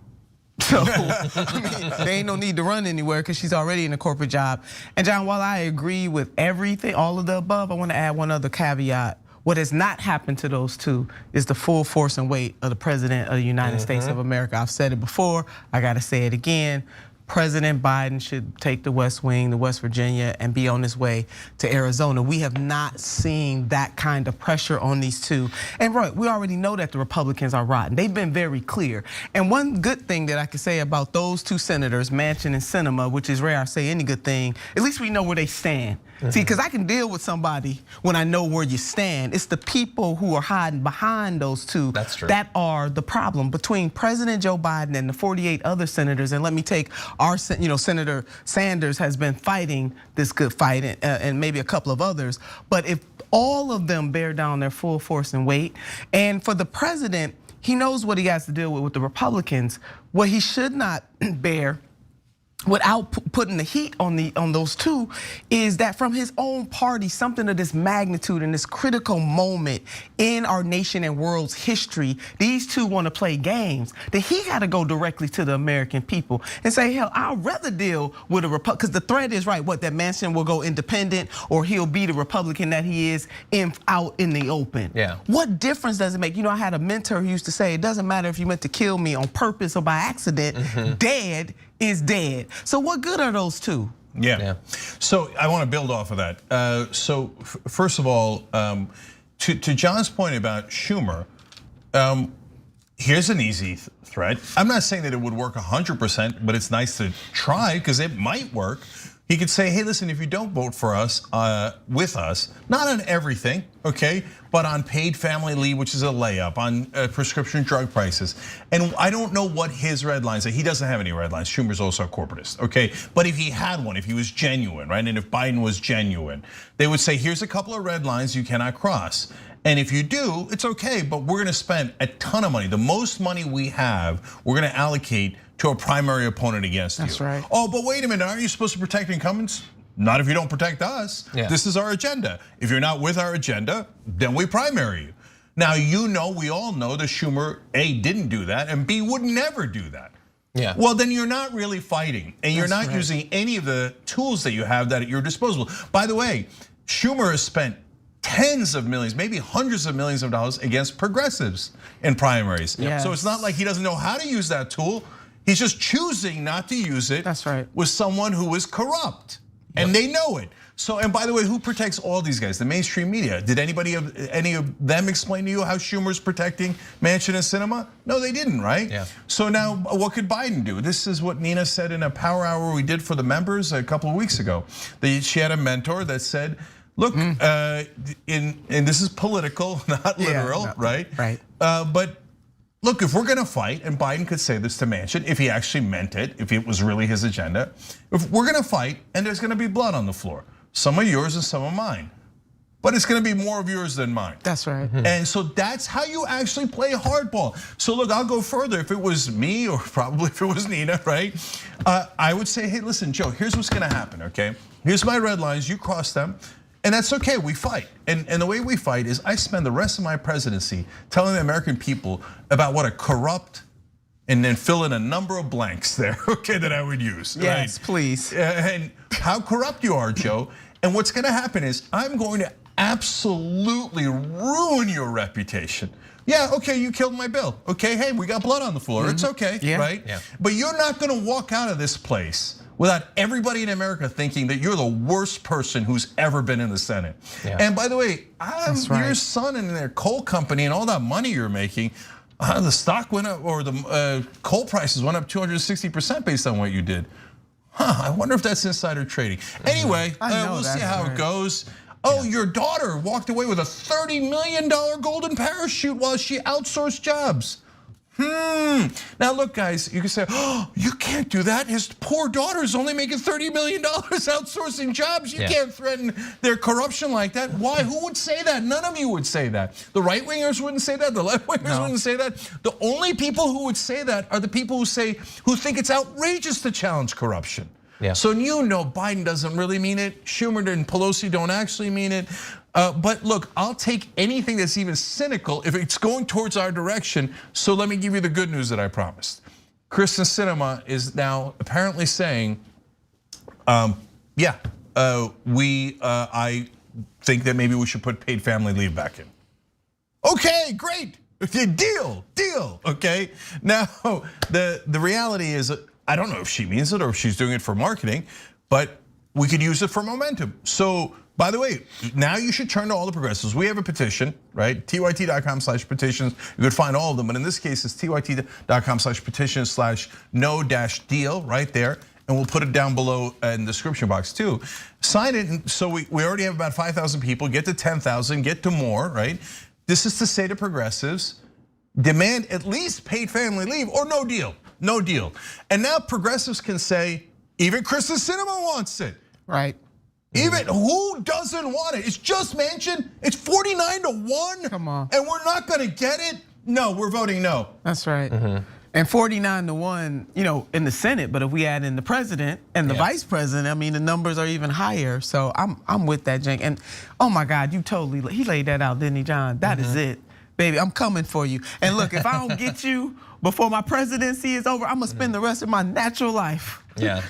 B: So there ain't no need to run anywhere because she's already in a corporate job. And John, while I agree with everything, all of the above, I want to add one other caveat. What has not happened to those two is the full force and weight of the President of the United States of America. I've said it before, I gotta say it again. President Biden should take the West Wing, the West Virginia, and be on his way to Arizona. We have not seen that kind of pressure on these two. And right, we already know that the Republicans are rotten. They've been very clear. And one good thing that I can say about those two senators, Manchin and Sinema, which is rare I say any good thing, at least we know where they stand. See, because I can deal with somebody when I know where you stand. It's the people who are hiding behind those two that are the problem. Between President Joe Biden and the 48 other senators, and let me take our, Senator Sanders has been fighting this good fight, and maybe a couple of others. But if all of them bear down their full force and weight, and for the president, he knows what he has to deal with the Republicans. What he should not bear, without putting the heat on those two, is that from his own party, something of this magnitude and this critical moment in our nation and world's history, these two want to play games, that he got to go directly to the American people and say, hell, I'd rather deal with a Republican, because the threat is right, that Manchin will go independent or he'll be the Republican that he is out in the open.
C: Yeah.
B: What difference does it make? I had a mentor who used to say, it doesn't matter if you meant to kill me on purpose or by accident, dead is dead. So what good are those two?
A: Yeah. So I want to build off of that. So first of all, to John's point about Schumer, here's an easy threat. I'm not saying that it would work 100%, but it's nice to try because it might work. He could say, hey, listen, if you don't vote for us, with us, not on everything, okay, but on paid family leave, which is a layup, on prescription drug prices. And I don't know what his red lines are. He doesn't have any red lines. Schumer's also a corporatist, okay? But if he had one, if he was genuine, right? And if Biden was genuine, they would say, here's a couple of red lines you cannot cross. And if you do, it's okay, but we're gonna spend a ton of money. The most money we have, we're gonna allocate to a primary opponent against you.
B: That's right.
A: Oh, but wait a minute, aren't you supposed to protect incumbents? Not if you don't protect us.
C: Yeah.
A: This is our agenda. If you're not with our agenda, then we primary you. Now, we all know that Schumer, A, didn't do that, and B, would never do that.
C: Yeah.
A: Well, then you're not really fighting, and you're not using any of the tools that you have at your disposal. By the way, Schumer has spent tens of millions, maybe hundreds of millions of dollars against progressives in primaries.
B: Yes.
A: So it's not like he doesn't know how to use that tool. He's just choosing not to use it.
B: That's right.
A: With someone who is corrupt, and they know it. So, and by the way, who protects all these guys? The mainstream media. Did any of them explain to you how Schumer's protecting Manchin and Sinema? No, they didn't, right?
C: Yeah.
A: So now, what could Biden do? This is what Nina said in a power hour we did for the members a couple of weeks ago. She had a mentor that said, look, and this is political, not literal, right?
B: Right.
A: But look, if we're gonna fight, and Biden could say this to Manchin if he actually meant it, if it was really his agenda, if we're gonna fight and there's gonna be blood on the floor, some of yours and some of mine, but it's gonna be more of yours than mine.
B: That's right.
A: And so that's how you actually play hardball. So look, I'll go further. If it was me, or probably if it was Nina, right? I would say, hey, listen, Joe, here's what's gonna happen, okay? Here's my red lines, you cross them. And that's okay, we fight. And the way we fight is I spend the rest of my presidency telling the American people about what a corrupt, and then fill in a number of blanks there, okay, that I would use.
B: Yes,
A: right?
B: please.
A: And how corrupt you are, Joe. And what's gonna happen is I'm going to absolutely ruin your reputation. Yeah, okay, you killed my bill. Okay, hey, we got blood on the floor. It's okay, right? Yeah. But you're not gonna walk out of this place without everybody in America thinking that you're the worst person who's ever been in the Senate. Yeah. And by the way, your son and their coal company and all that money you're making, the stock went up, or the coal prices went up 260% based on what you did. I wonder if that's insider trading. Anyway, we'll see how it goes. Oh, your daughter walked away with a $30 million golden parachute while she outsourced jobs. Now look, guys, you can say, oh, you can't do that. His poor daughter's only making $30 million outsourcing jobs. You can't threaten their corruption like that. Why? Who would say that? None of you would say that. The right wingers wouldn't say that. The left wingers wouldn't say that. The only people who would say that are the people who think it's outrageous to challenge corruption. Yeah. So you know Biden doesn't really mean it. Schumer and Pelosi don't actually mean it. But look, I'll take anything that's even cynical if it's going towards our direction. So let me give you the good news that I promised. Kirsten Sinema is now apparently saying, I think that maybe we should put paid family leave back in. Okay, great, deal, okay? Now, the reality is, I don't know if she means it or if she's doing it for marketing, but we could use it for momentum. So, by the way, now you should turn to all the progressives. We have a petition, right? TYT.com/petitions. You could find all of them, but in this case, it's TYT.com/petition/no-deal right there. And we'll put it down below in the description box too. Sign it, and so we already have about 5,000 people, get to 10,000, get to more, right? This is to say to progressives, demand at least paid family leave or no deal. No deal. And now progressives can say, even Kirsten Sinema wants it.
B: Right.
A: Even who doesn't want it? It's just Manchin. It's 49-1.
B: Come on.
A: And we're not gonna get it? No, we're voting no.
B: That's right. And 49-1, in the Senate, but if we add in the president and the vice president, I mean, the numbers are even higher. So I'm with that, Cenk. And oh my God, he laid that out, didn't he, John? That is it. Baby, I'm coming for you. And look, if I don't get you before my presidency is over, I'm gonna spend the rest of my natural life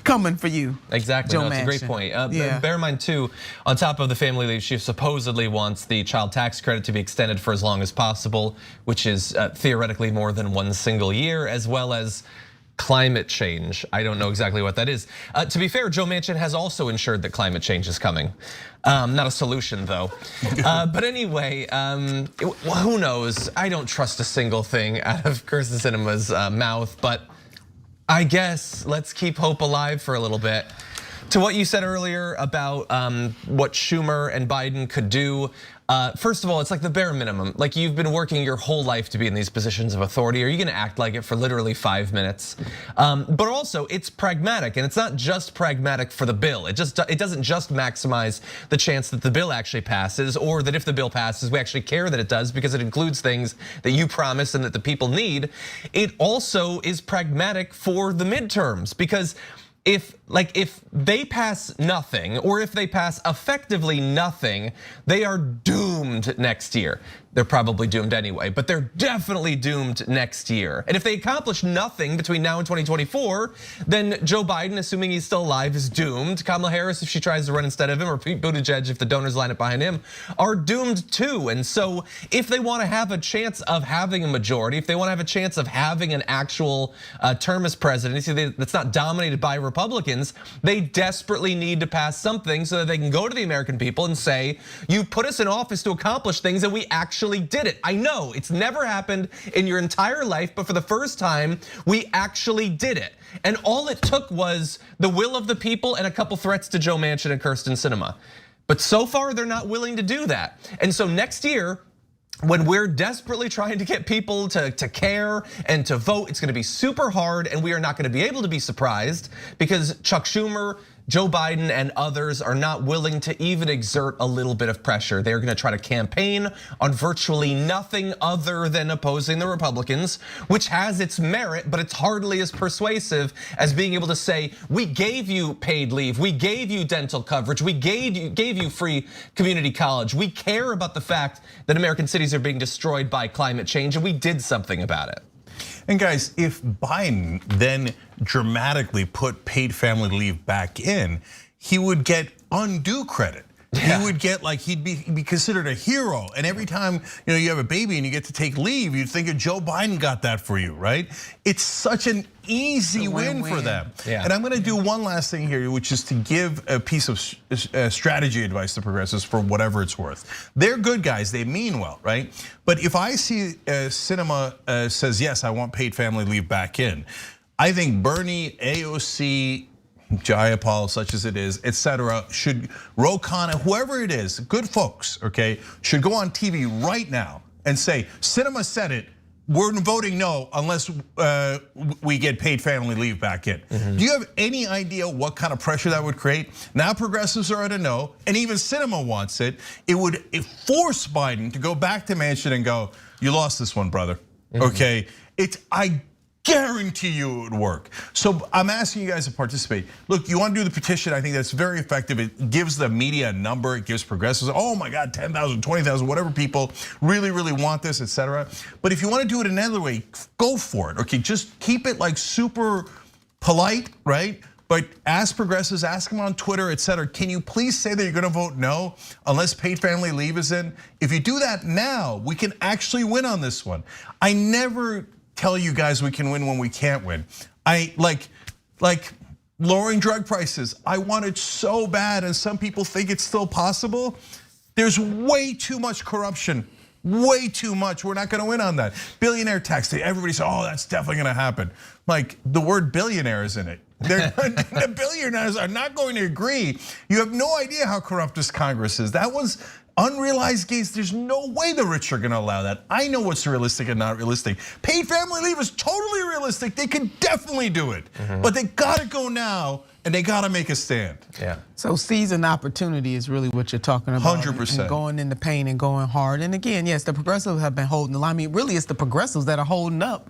B: coming for you.
C: Exactly,
B: Joe
C: that's a great point. Bear in mind too, on top of the family leave, she supposedly wants the child tax credit to be extended for as long as possible, which is theoretically more than one single year, as well as climate change. I don't know exactly what that is. To be fair, Joe Manchin has also ensured that climate change is coming. Not a solution though. But anyway, who knows? I don't trust a single thing out of Kirsten Sinema's mouth, but I guess let's keep hope alive for a little bit. To what you said earlier about what Schumer and Biden could do, first of all, it's like the bare minimum. Like, you've been working your whole life to be in these positions of authority. Are you gonna act like it for literally 5 minutes? But also, it's pragmatic, and it's not just pragmatic for the bill. It doesn't just maximize the chance that the bill actually passes, or that if the bill passes, we actually care that it does, because it includes things that you promise and that the people need. It also is pragmatic for the midterms, because if they pass nothing, or if they pass effectively nothing, they are doomed next year. They're probably doomed anyway, but they're definitely doomed next year. And if they accomplish nothing between now and 2024, then Joe Biden, assuming he's still alive, is doomed. Kamala Harris, if she tries to run instead of him, or Pete Buttigieg, if the donors line up behind him, are doomed too. And so if they want to have a chance of having a majority, if they want to have a chance of having an actual term as president that's not dominated by Republicans, they desperately need to pass something so that they can go to the American people and say, you put us in office to accomplish things, and we actually did it. I know it's never happened in your entire life, but for the first time, we actually did it. And all it took was the will of the people and a couple threats to Joe Manchin and Kirsten Sinema. But so far, they're not willing to do that. And so next year, when we're desperately trying to get people to care and to vote, it's gonna be super hard, and we are not gonna be able to be surprised because Chuck Schumer, Joe Biden, and others are not willing to even exert a little bit of pressure. They're gonna try to campaign on virtually nothing other than opposing the Republicans, which has its merit, but it's hardly as persuasive as being able to say, we gave you paid leave, we gave you dental coverage, we gave you free community college. We care about the fact that American cities are being destroyed by climate change, and we did something about it.
A: And guys, if Biden then dramatically put paid family leave back in, he would get undue credit. Yeah. He would get like, he'd be considered a hero. And every time you have a baby and you get to take leave, you'd think of Joe Biden got that for you, right? It's such an easy win for them.
C: Yeah.
A: And I'm gonna do one last thing here, which is to give a piece of strategy advice to progressives for whatever it's worth. They're good guys, they mean well, right? But if I see Cinema says, yes, I want paid family leave back in, I think Bernie, AOC, Jayapal, such as it is, etc., should, Ro Khanna, whoever it is, good folks, okay, should go on TV right now and say, Cinema said it, we're voting no unless we get paid family leave back in. Do you have any idea what kind of pressure that would create? Now progressives are at a no, and even Cinema wants it. It would force Biden to go back to Manchin and go, you lost this one, brother, okay? I guarantee you it would work. So I'm asking you guys to participate. Look, you want to do the petition, I think that's very effective. It gives the media a number, it gives progressives, oh my God, 10,000, 20,000, whatever people really, really want this, etc. But if you want to do it another way, go for it, okay? Just keep it like super polite, right? But ask progressives, ask them on Twitter, etc. Can you please say that you're gonna vote no unless paid family leave is in? If you do that now, we can actually win on this one. I never tell you guys we can win when we can't win. I like lowering drug prices. I want it so bad, and some people think it's still possible. There's way too much corruption, way too much. We're not gonna win on that. Billionaire tax, everybody says, oh, that's definitely gonna happen. Like the word billionaire is in it. The billionaires are not going to agree. You have no idea how corrupt this Congress is. That was unrealized gains. There's no way the rich are gonna allow that. I know what's realistic and not realistic. Paid family leave is totally realistic. They can definitely do it. But they gotta go now, and they gotta make a stand.
C: Yeah.
B: So seize an opportunity is really what you're talking about.
A: 100%.
B: And going into pain and going hard. And again, yes, the progressives have been holding the line. I mean, really, it's the progressives that are holding up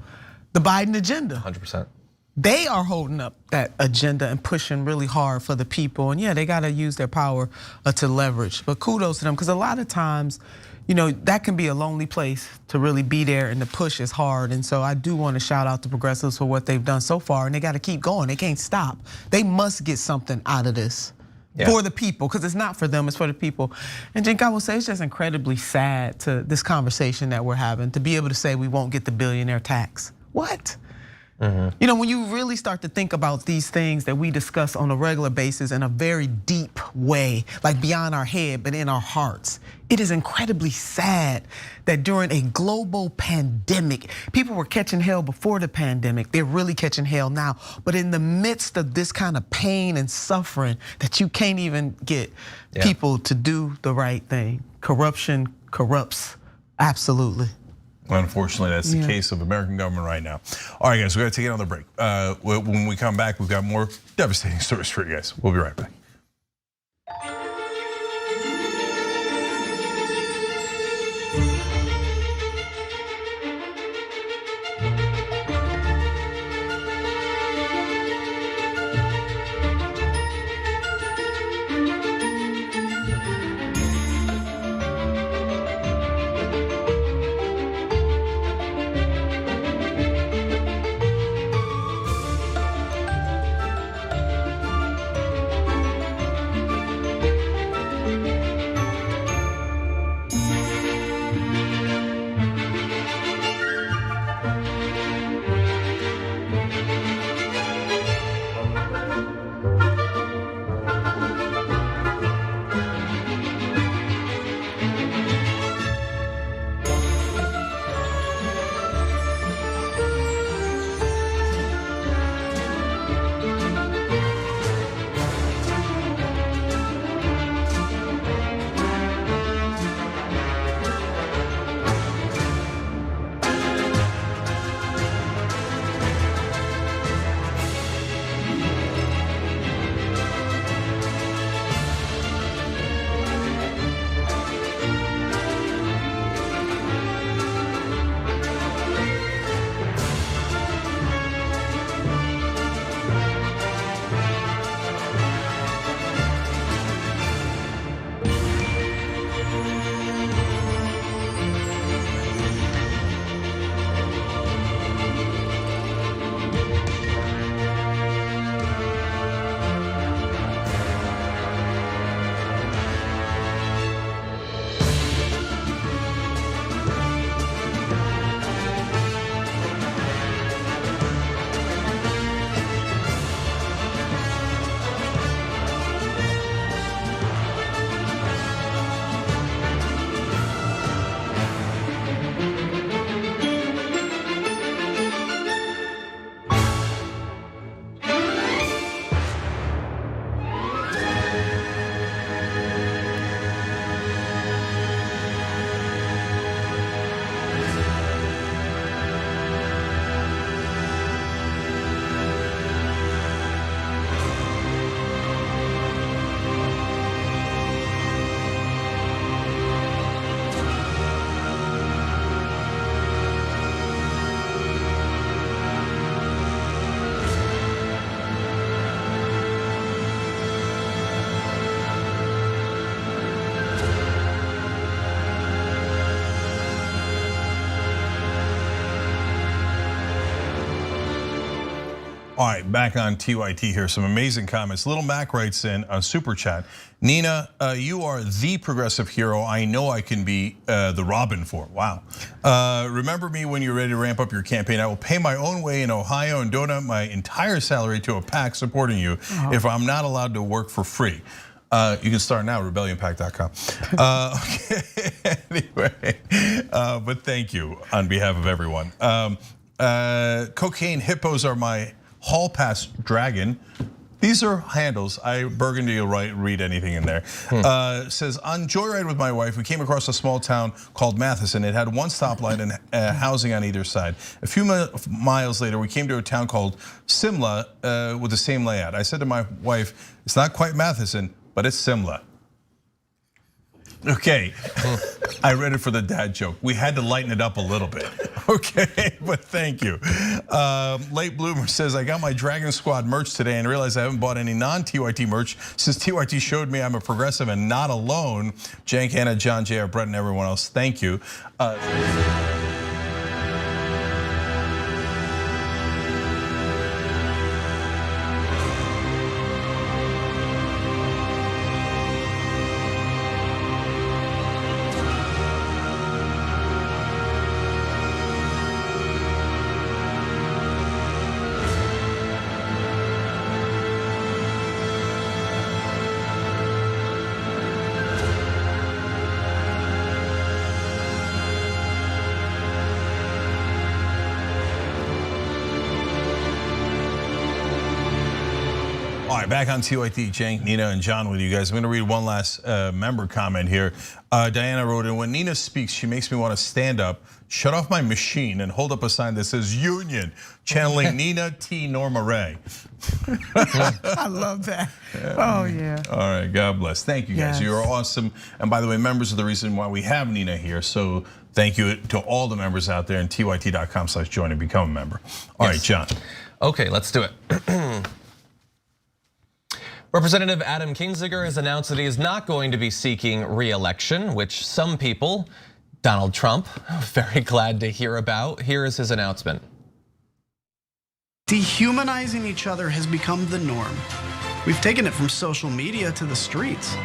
B: the Biden agenda.
C: 100%.
B: They are holding up that agenda and pushing really hard for the people. And yeah, they gotta use their power to leverage. But kudos to them, because a lot of times, that can be a lonely place to really be there, and the push is hard. And so I do want to shout out the progressives for what they've done so far, and they gotta keep going, they can't stop. They must get something out of this. Yeah. For the people, because it's not for them, it's for the people. And Jink, I will say it's just incredibly sad to this conversation that we're having, to be able to say we won't get the billionaire tax. What? When you really start to think about these things that we discuss on a regular basis in a very deep way, like beyond our head, but in our hearts, it is incredibly sad that during a global pandemic, people were catching hell before the pandemic, they're really catching hell now. But in the midst of this kind of pain and suffering, that you can't even get people to do the right thing. Corruption corrupts, absolutely.
A: Unfortunately, that's the case of American government right now. All right, guys, we got to take another break. When we come back, we've got more devastating stories for you guys. We'll be right back. All right, back on TYT here. Some amazing comments. Little Mac writes in on Super Chat. Nina, you are the progressive hero I know I can be the Robin for. Wow. Remember me when you're ready to ramp up your campaign. I will pay my own way in Ohio and donate my entire salary to a PAC supporting you if I'm not allowed to work for free. You can start now, rebellionpac.com. Okay, anyway, but thank you on behalf of everyone. Cocaine hippos are my hall pass dragon. These are handles. Burgundy will read anything in there. Says, on Joyride with my wife, we came across a small town called Matheson. It had one stoplight and housing on either side. A few miles later, we came to a town called Simla with the same layout. I said to my wife, it's not quite Matheson, but it's Simla. Okay, I read it for the dad joke. We had to lighten it up a little bit, okay, but thank you. Late Bloomer says, I got my Dragon Squad merch today and realized I haven't bought any non-TYT merch since TYT showed me I'm a progressive and not alone. Jank, Anna, John, JR, Brett, and everyone else, thank you. All right, back on TYT, Cenk, Nina, and John with you guys. I'm gonna read one last member comment here. Diana wrote in, when Nina speaks, she makes me wanna stand up, shut off my machine, and hold up a sign that says Union, channeling Nina T. Norma Ray.
B: I love that. Oh yeah.
A: All right, God bless. Thank you guys,
B: Yes.
A: you're awesome. And by the way, members are the reason why we have Nina here. So thank you to all the members out there, and tyt.com/join and become a member. All right, John.
C: Okay, let's do it. Representative Adam Kinzinger has announced that he is not going to be seeking re-election, which some people, Donald Trump, very glad to hear about. Here is his announcement.
D: Dehumanizing each other has become the norm. We've taken it from social media to the streets.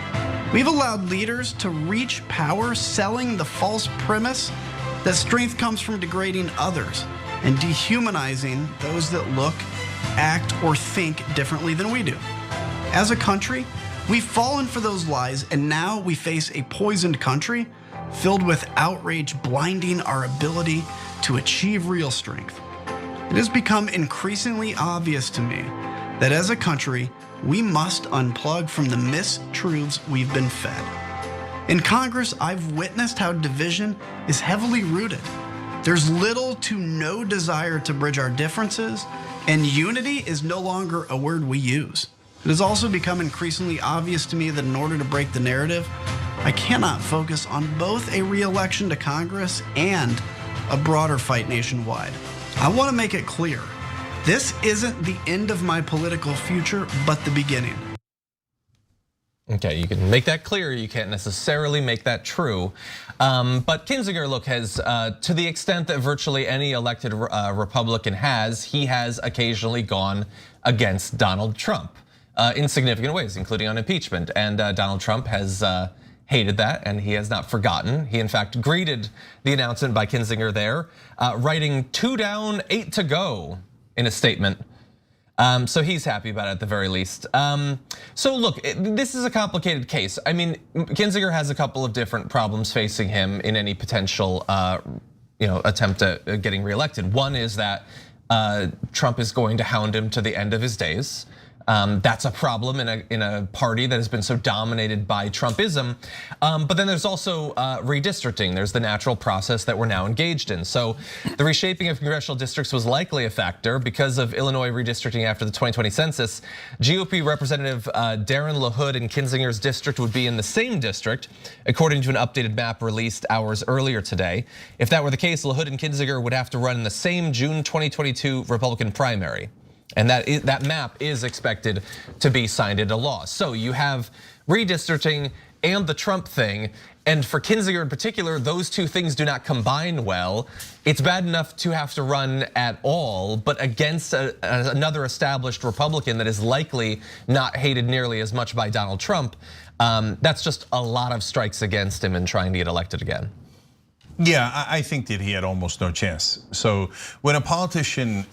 D: We've allowed leaders to reach power selling the false premise that strength comes from degrading others and dehumanizing those that look, act, or think differently than we do. As a country, we've fallen for those lies, and now we face a poisoned country filled with outrage blinding our ability to achieve real strength. It has become increasingly obvious to me that as a country, we must unplug from the mistruths we've been fed. In Congress, I've witnessed how division is heavily rooted. There's little to no desire to bridge our differences, and unity is no longer a word we use. It has also become increasingly obvious to me that in order to break the narrative, I cannot focus on both a re-election to Congress and a broader fight nationwide. I want to make it clear, this isn't the end of my political future, but the beginning.
C: Okay, you can make that clear, you can't necessarily make that true. But Kinzinger, look, has, to the extent that virtually any elected Republican has, he has occasionally gone against Donald Trump in significant ways, including on impeachment. And Donald Trump has hated that, and he has not forgotten. He in fact greeted the announcement by Kinzinger there, writing 2 down, 8 to go in a statement. So he's happy about it at the very least. So look, this is a complicated case. I mean, Kinzinger has a couple of different problems facing him in any potential attempt at getting reelected. One is that Trump is going to hound him to the end of his days. That's a problem in a party that has been so dominated by Trumpism. But then there's also redistricting. There's the natural process that we're now engaged in. So the reshaping of congressional districts was likely a factor because of Illinois redistricting after the 2020 census. GOP Representative Darren LaHood in Kinzinger's district would be in the same district, according to an updated map released hours earlier today. If that were the case, LaHood and Kinzinger would have to run in the same June 2022 Republican primary. And that map is expected to be signed into law. So you have redistricting and the Trump thing, And for Kinzinger in particular, those two things do not combine well. It's bad enough to have to run at all, but against another established Republican that is likely not hated nearly as much by Donald Trump, that's just a lot of strikes against him in trying to get elected again.
A: Yeah, I think that he had almost no chance. So when a politician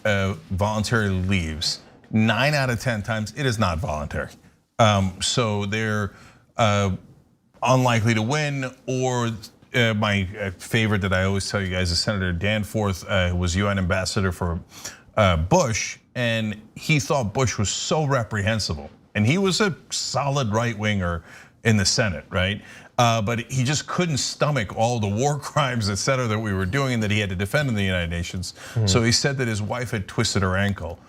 A: voluntarily leaves, 9 out of 10 times it is not voluntary. So they're unlikely to win, or my favorite that I always tell you guys is Senator Danforth, who was UN ambassador for Bush, and he thought Bush was so reprehensible. And he was a solid right-winger in the Senate, right? But he just couldn't stomach all the war crimes, et cetera, that we were doing and that he had to defend in the United Nations. So he said that his wife had twisted her ankle.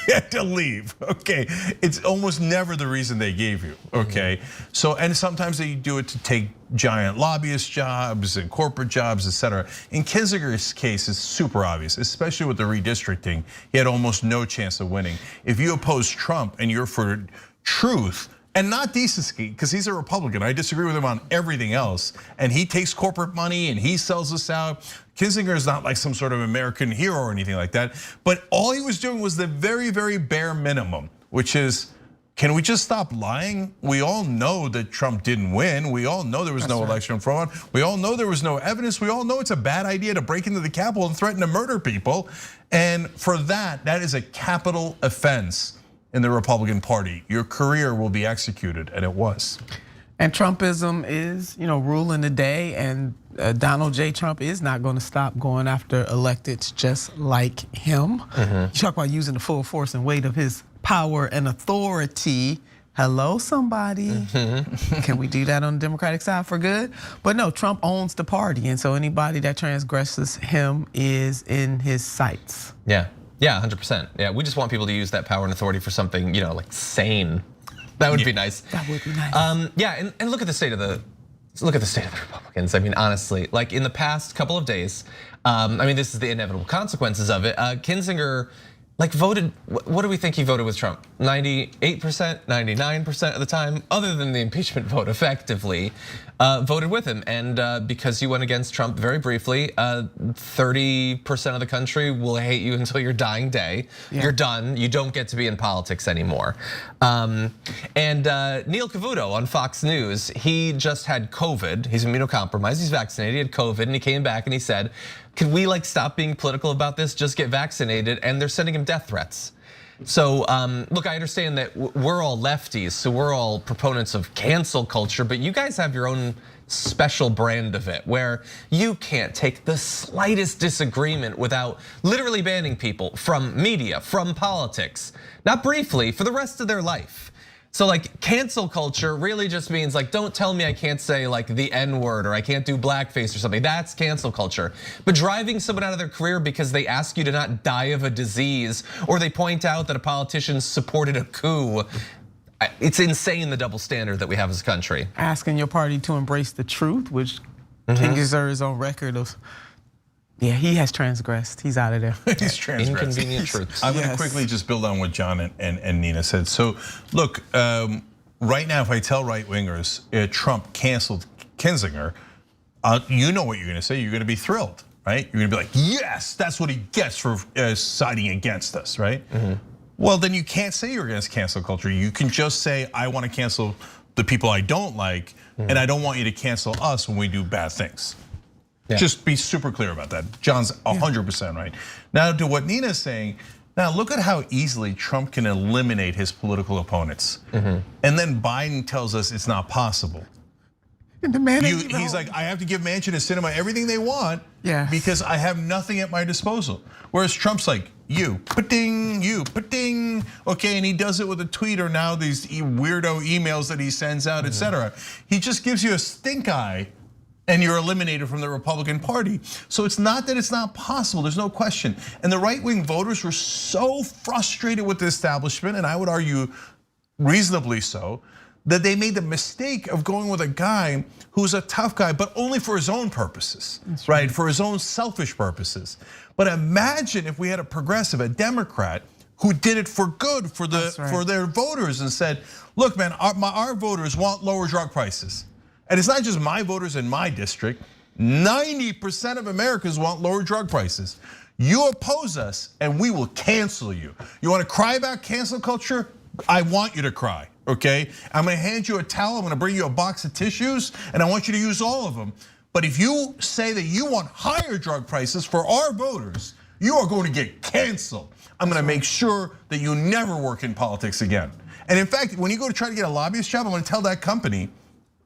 A: He had to leave, okay? It's almost never the reason they gave you, okay? So, and sometimes they do it to take giant lobbyist jobs and corporate jobs, et cetera. In Kinzinger's case, it's super obvious, especially with the redistricting. He had almost no chance of winning. If you oppose Trump and you're for truth, and not decency, because he's a Republican. I disagree with him on everything else. And he takes corporate money and he sells us out. Kinzinger is not like some sort of American hero or anything like that. But all he was doing was the very, very bare minimum, which is, can we just stop lying? We all know that Trump didn't win. We all know there was no election fraud. We all know there was no evidence. We all know it's a bad idea to break into the Capitol and threaten to murder people. And for that is a capital offense in the Republican Party. Your career will be executed, and it was.
B: And Trumpism is, ruling the day, and Donald J. Trump is not going to stop going after electeds just like him. You talk about using the full force and weight of his power and authority. Hello, somebody. Can we do that on the Democratic side for good? But no, Trump owns the party, and so anybody that transgresses him is in his sights.
C: Yeah, 100%. Yeah, we just want people to use that power and authority for something, like sane. That would be nice.
B: That would be nice.
C: Yeah, and look at the state of the Republicans. I mean, honestly, like in the past couple of days, this is the inevitable consequences of it. Kinzinger, voted. What do we think he voted with Trump? 98%, 99% of the time, other than the impeachment vote, effectively voted with him. And because you went against Trump very briefly, 30% of the country will hate you until your dying day. You're done. You don't get to be in politics anymore. And Neil Cavuto on Fox News, he just had COVID. He's immunocompromised. He's vaccinated. He had COVID, and he came back and he said, "Could we stop being political about this? Just get vaccinated." And they're sending him death threats. So look, I understand that we're all lefties, so we're all proponents of cancel culture, but you guys have your own special brand of it, where you can't take the slightest disagreement without literally banning people from media, from politics, not briefly, for the rest of their life. So cancel culture really just means don't tell me I can't say the N-word or I can't do blackface or something. That's cancel culture. But driving someone out of their career because they ask you to not die of a disease, or they point out that a politician supported a coup, it's insane, the double standard that we have as a country.
B: Asking your party to embrace the truth, which Kinzinger is on record of. Yeah, he has transgressed. He's out of there.
A: He's transgressed.
C: Inconvenient truths.
A: I'm gonna quickly just build on what John and Nina said. So look, right now, if I tell right-wingers Trump canceled Kinzinger, you know what you're gonna say. You're gonna be thrilled, right? You're gonna be like, yes, that's what he gets for siding against us, right? Well, then you can't say you're against cancel culture. You can just say, I want to cancel the people I don't like, and I don't want you to cancel us when we do bad things. Just be super clear about that. John's 100% right. Now to what Nina's saying, now look at how easily Trump can eliminate his political opponents. And then Biden tells us it's not possible.
B: And the man
A: he's like, I have to give Manchin and Sinema everything they want because I have nothing at my disposal. Whereas Trump's like, you, pa-ding, okay, and he does it with a tweet or now these weirdo emails that he sends out, et cetera. He just gives you a stink eye and you're eliminated from the Republican Party. So it's not that it's not possible, there's no question. And the right-wing voters were so frustrated with the establishment, and I would argue reasonably so, that they made the mistake of going with a guy who's a tough guy, but only for his own purposes, right? For his own selfish purposes. But imagine if we had a progressive, a Democrat, who did it for good for their voters and said, look, man, our voters want lower drug prices. And it's not just my voters in my district. 90% of Americans want lower drug prices. You oppose us and we will cancel you. You wanna cry about cancel culture? I want you to cry, okay? I'm gonna hand you a towel, I'm gonna bring you a box of tissues, and I want you to use all of them. But if you say that you want higher drug prices for our voters, you are going to get canceled. I'm gonna make sure that you never work in politics again. And in fact, when you go to try to get a lobbyist job, I'm gonna tell that company,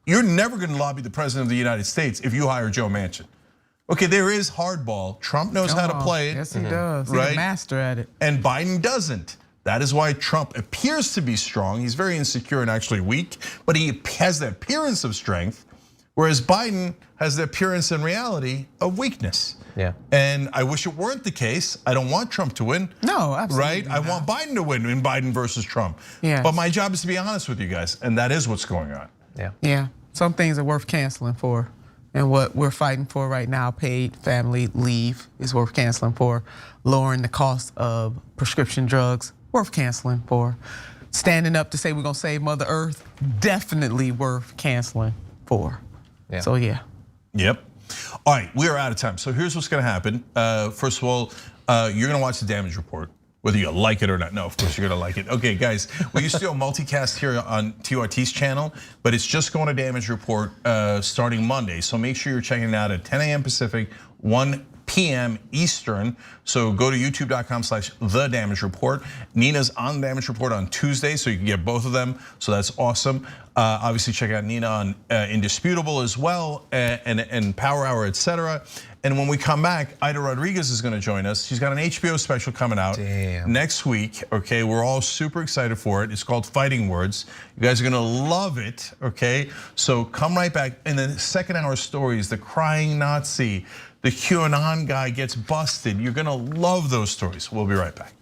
A: you're never gonna lobby the president of the United States if you hire Joe Manchin. Okay, there is hardball. Trump knows how to play it.
B: Yes, he does. He's a master at it.
A: And Biden doesn't. That is why Trump appears to be strong. He's very insecure and actually weak, but he has the appearance of strength, whereas Biden has the appearance and reality of weakness.
C: Yeah.
A: And I wish it weren't the case. I don't want Trump to win.
B: No, absolutely.
A: Right? I want Biden to win in Biden versus Trump.
B: Yeah.
A: But my job is to be honest with you guys, and that is what's going on.
C: Yeah.
B: Yeah. Some things are worth canceling for. And what we're fighting for right now, paid family leave, is worth canceling for. Lowering the cost of prescription drugs, worth canceling for. Standing up to say we're gonna save Mother Earth, definitely worth canceling for.
C: Yeah.
B: So yeah.
A: Yep. All right, we are out of time. So here's what's gonna happen. First of all, you're gonna watch the damage report, whether you like it or not. No, of course you're gonna like it. Okay, guys, we used to do a multicast here on TYT's channel, but it's just going to damage report starting Monday. So make sure you're checking it out at 10 a.m. Pacific, 1 p.m. Eastern. So go to youtube.com/thedamagereport. Nina's on the damage report on Tuesday, so you can get both of them. So that's awesome. Obviously, check out Nina on Indisputable as well, and Power Hour, etc. And when we come back, Ida Rodriguez is gonna join us. She's got an HBO special coming out next week, okay? We're all super excited for it. It's called Fighting Words. You guys are gonna love it, okay? So come right back. In the second hour stories, the crying Nazi, the QAnon guy gets busted. You're gonna love those stories. We'll be right back.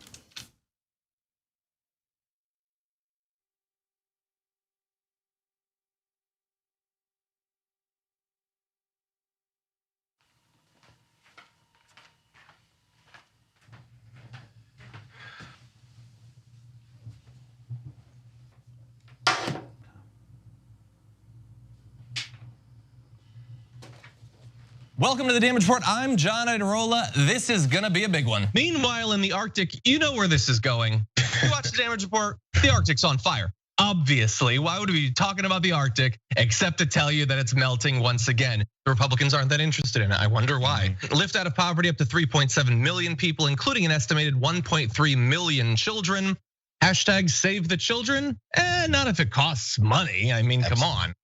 C: Welcome to the Damage Report. I'm John Idarola. This is gonna be a big one.
E: Meanwhile, in the Arctic, you know where this is going. You watch the Damage Report, the Arctic's on fire. Obviously, why would we be talking about the Arctic except to tell you that it's melting once again? The Republicans aren't that interested in it. I wonder why. Lift out of poverty up to 3.7 million people, including an estimated 1.3 million children. Hashtag save the children? Not if it costs money. I mean, come on.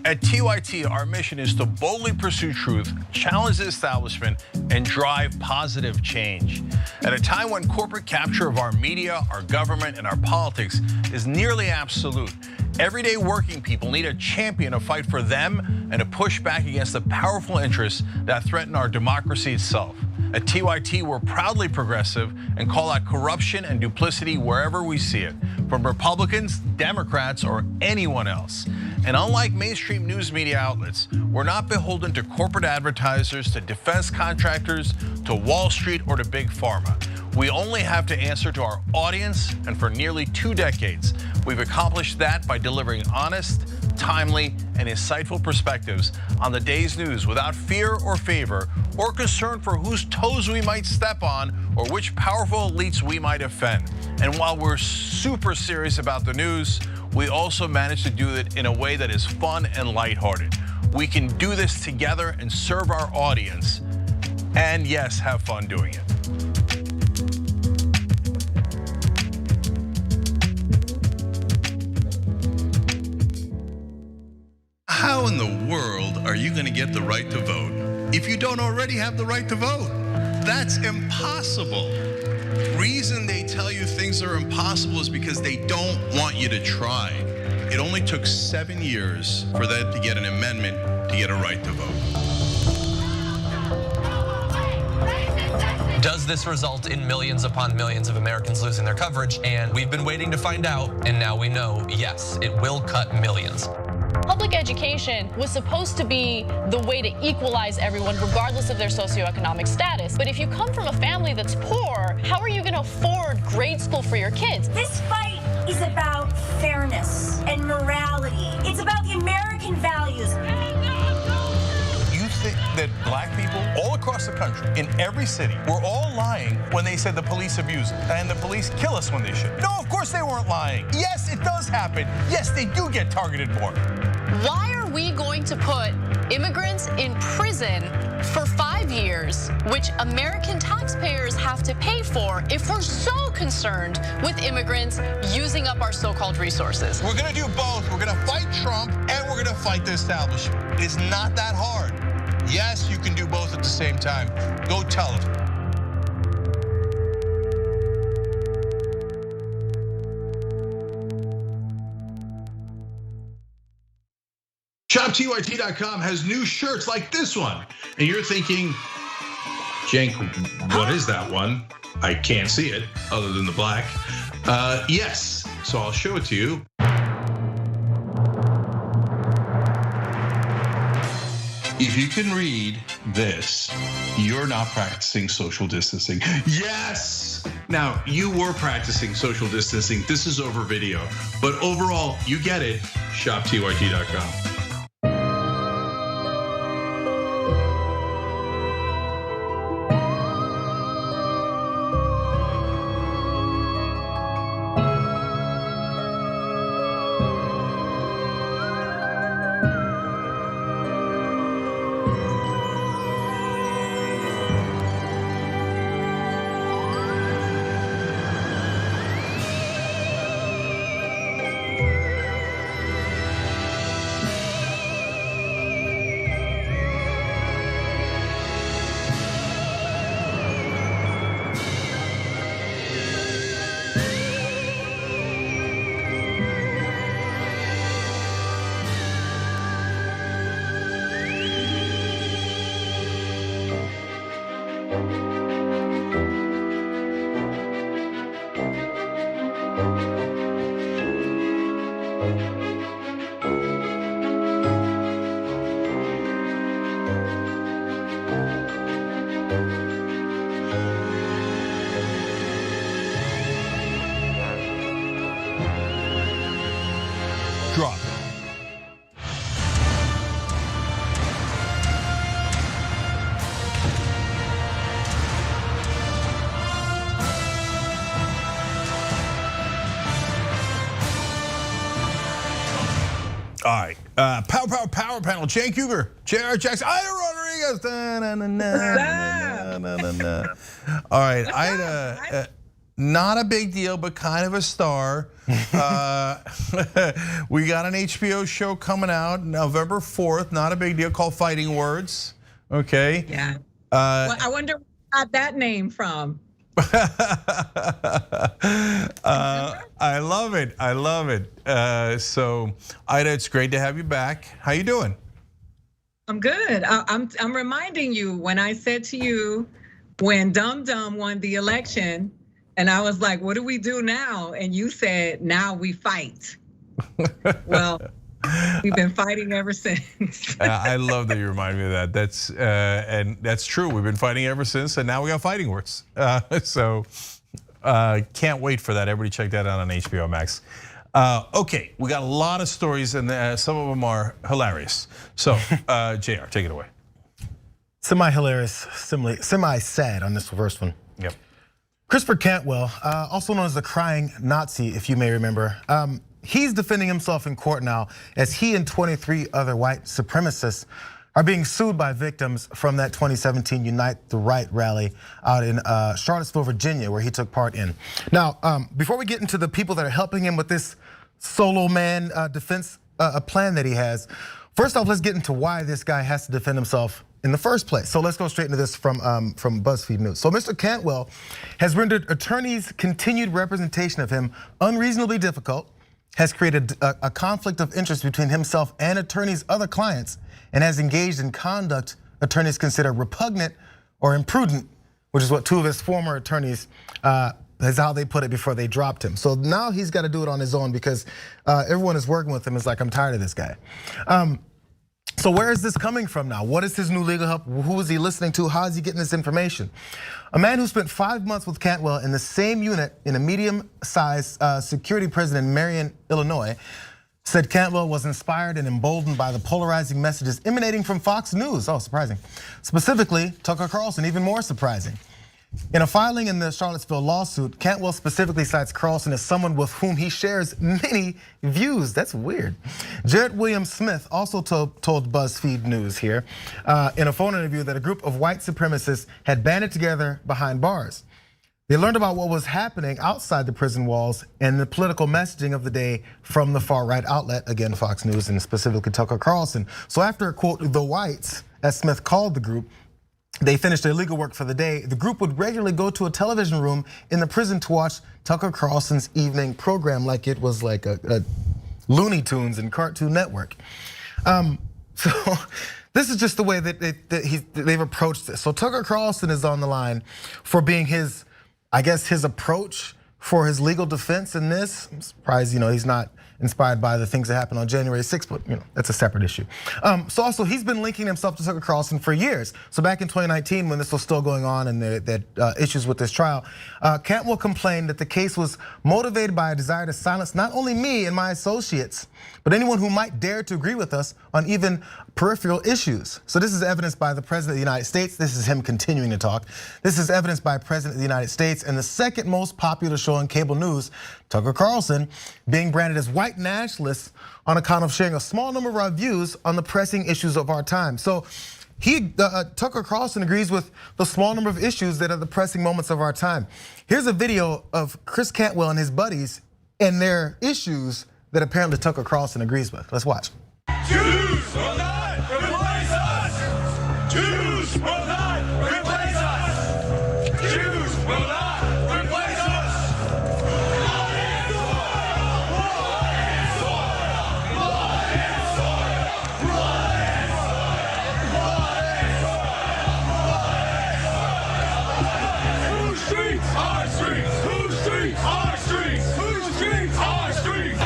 A: At TYT, our mission is to boldly pursue truth, challenge the establishment, and drive positive change. At a time when corporate capture of our media, our government, and our politics is nearly absolute, everyday working people need a champion to fight for them and to push back against the powerful interests that threaten our democracy itself. At TYT, we're proudly progressive and call out corruption and duplicity wherever we see it, from Republicans, Democrats, or anyone else. And unlike mainstream news media outlets, we're not beholden to corporate advertisers, to defense contractors, to Wall Street, or to big pharma. We only have to answer to our audience, and for nearly 2 decades, we've accomplished that by delivering honest, timely, and insightful perspectives on the day's news without fear or favor, or concern for whose toes we might step on, or which powerful elites we might offend. And while we're super serious about the news, we also manage to do it in a way that is fun and lighthearted. We can do this together and serve our audience, and yes, have fun doing it.
F: How in the world are you going to get the right to vote if you don't already have the right to vote? That's impossible. The reason they tell you things are impossible is because they don't want you to try. It only took 7 years for that to get an amendment to get a right to vote.
C: Does this result in millions upon millions of Americans losing their coverage? And we've been waiting to find out, and now we know, yes, it will cut millions.
G: Public education was supposed to be the way to equalize everyone regardless of their socioeconomic status. But if you come from a family that's poor, how are you gonna afford grade school for your kids?
H: This fight is about fairness and morality. It's about the American values.
A: You think that black people all across the country, in every city, were all lying when they said the police abuse us and the police kill us when they should? No, of course they weren't lying. Yes, it does happen. Yes, they do get targeted more.
G: Why are we going to put immigrants in prison for 5 years, which American taxpayers have to pay for, if we're so concerned with immigrants using up our so-called resources?
A: We're gonna do both. We're gonna fight Trump and we're gonna fight the establishment. It's not that hard. Yes, you can do both at the same time. Go tell them. ShopTYT.com has new shirts like this one. And you're thinking, Cenk, what is that one? I can't see it other than the black. Yes, so I'll show it to you. If you can read this, you're not practicing social distancing. Yes! Now, you were practicing social distancing. This is over video. But overall, you get it. ShopTYT.com. Drop. All right, power panel. Cenk Uygur, J.R. Jackson, Ida Rodriguez. All right, Ida, not a big deal, but kind of a star. We got an HBO show coming out November 4th. Not a big deal, called Fighting Words. Okay.
I: Yeah. Well, I wonder where you got that name from.
A: I love it. I love it. So, Ida, it's great to have you back. How you doing?
I: I'm good. I'm reminding you when I said to you when Dum Dum won the election, and I was like, "What do we do now?" And you said, "Now we fight." Well, we've been fighting ever since.
A: I love that you remind me of that. And that's true. We've been fighting ever since, and now we got Fighting Words. So can't wait for that. Everybody check that out on HBO Max. Okay, we got a lot of stories, and some of them are hilarious. So, JR, take it away.
J: Semi-hilarious, semi-sad on this first one.
A: Yep.
J: Christopher Cantwell, also known as the crying Nazi, if you may remember. He's defending himself in court now as he and 23 other white supremacists are being sued by victims from that 2017 Unite the Right rally out in Charlottesville, Virginia, where he took part in. Now, before we get into the people that are helping him with this solo man defense plan that he has, first off, let's get into why this guy has to defend himself in the first place. So let's go straight into this from BuzzFeed News. So Mr. Cantwell has rendered attorneys' continued representation of him unreasonably difficult, has created a conflict of interest between himself and attorneys' other clients, and has engaged in conduct attorneys consider repugnant or imprudent, which is what two of his former attorneys, is how they put it before they dropped him. So now he's got to do it on his own because everyone is working with him is like, I'm tired of this guy. So where is this coming from now? What is his new legal help? Who is he listening to? How is he getting this information? A man who spent 5 months with Cantwell in the same unit in a medium-sized security prison in Marion, Illinois, said Cantwell was inspired and emboldened by the polarizing messages emanating from Fox News. Oh, surprising. Specifically, Tucker Carlson, even more surprising. In a filing in the Charlottesville lawsuit, Cantwell specifically cites Carlson as someone with whom he shares many views. That's weird. Jared William Smith also told BuzzFeed News here in a phone interview that a group of white supremacists had banded together behind bars. They learned about what was happening outside the prison walls and the political messaging of the day from the far-right outlet, again, Fox News and specifically Tucker Carlson. So after, quote, the whites, as Smith called the group, they finished their legal work for the day. The group would regularly go to a television room in the prison to watch Tucker Carlson's evening program like it was like a Looney Tunes and Cartoon Network. So this is just the way that they've approached this. So Tucker Carlson is on the line for being his, I guess, his approach for his legal defense in this. I'm surprised, he's not inspired by the things that happened on January 6th, but that's a separate issue. So also he's been linking himself to Tucker Carlson for years. So back in 2019, when this was still going on and that issues with this trial, Cantwell complained that the case was motivated by a desire to silence not only me and my associates, but anyone who might dare to agree with us on even peripheral issues. So this is evidenced by the President of the United States. This is him continuing to talk. This is evidenced by President of the United States and the second most popular show on cable news, Tucker Carlson, being branded as white nationalists on account of sharing a small number of our views on the pressing issues of our time. So Tucker Carlson agrees with the small number of issues that are the pressing moments of our time. Here's a video of Chris Cantwell and his buddies and their issues that apparently Tucker Carlson agrees with. Let's watch.
K: Jews will not replace us! Jews will not replace us! Jews will not replace us! Blood and soil! Blood and soil! Blood and soil! Blood and soil! Blood and soil! Whose streets? Our streets! Whose streets? Our streets! Whose streets? Our streets!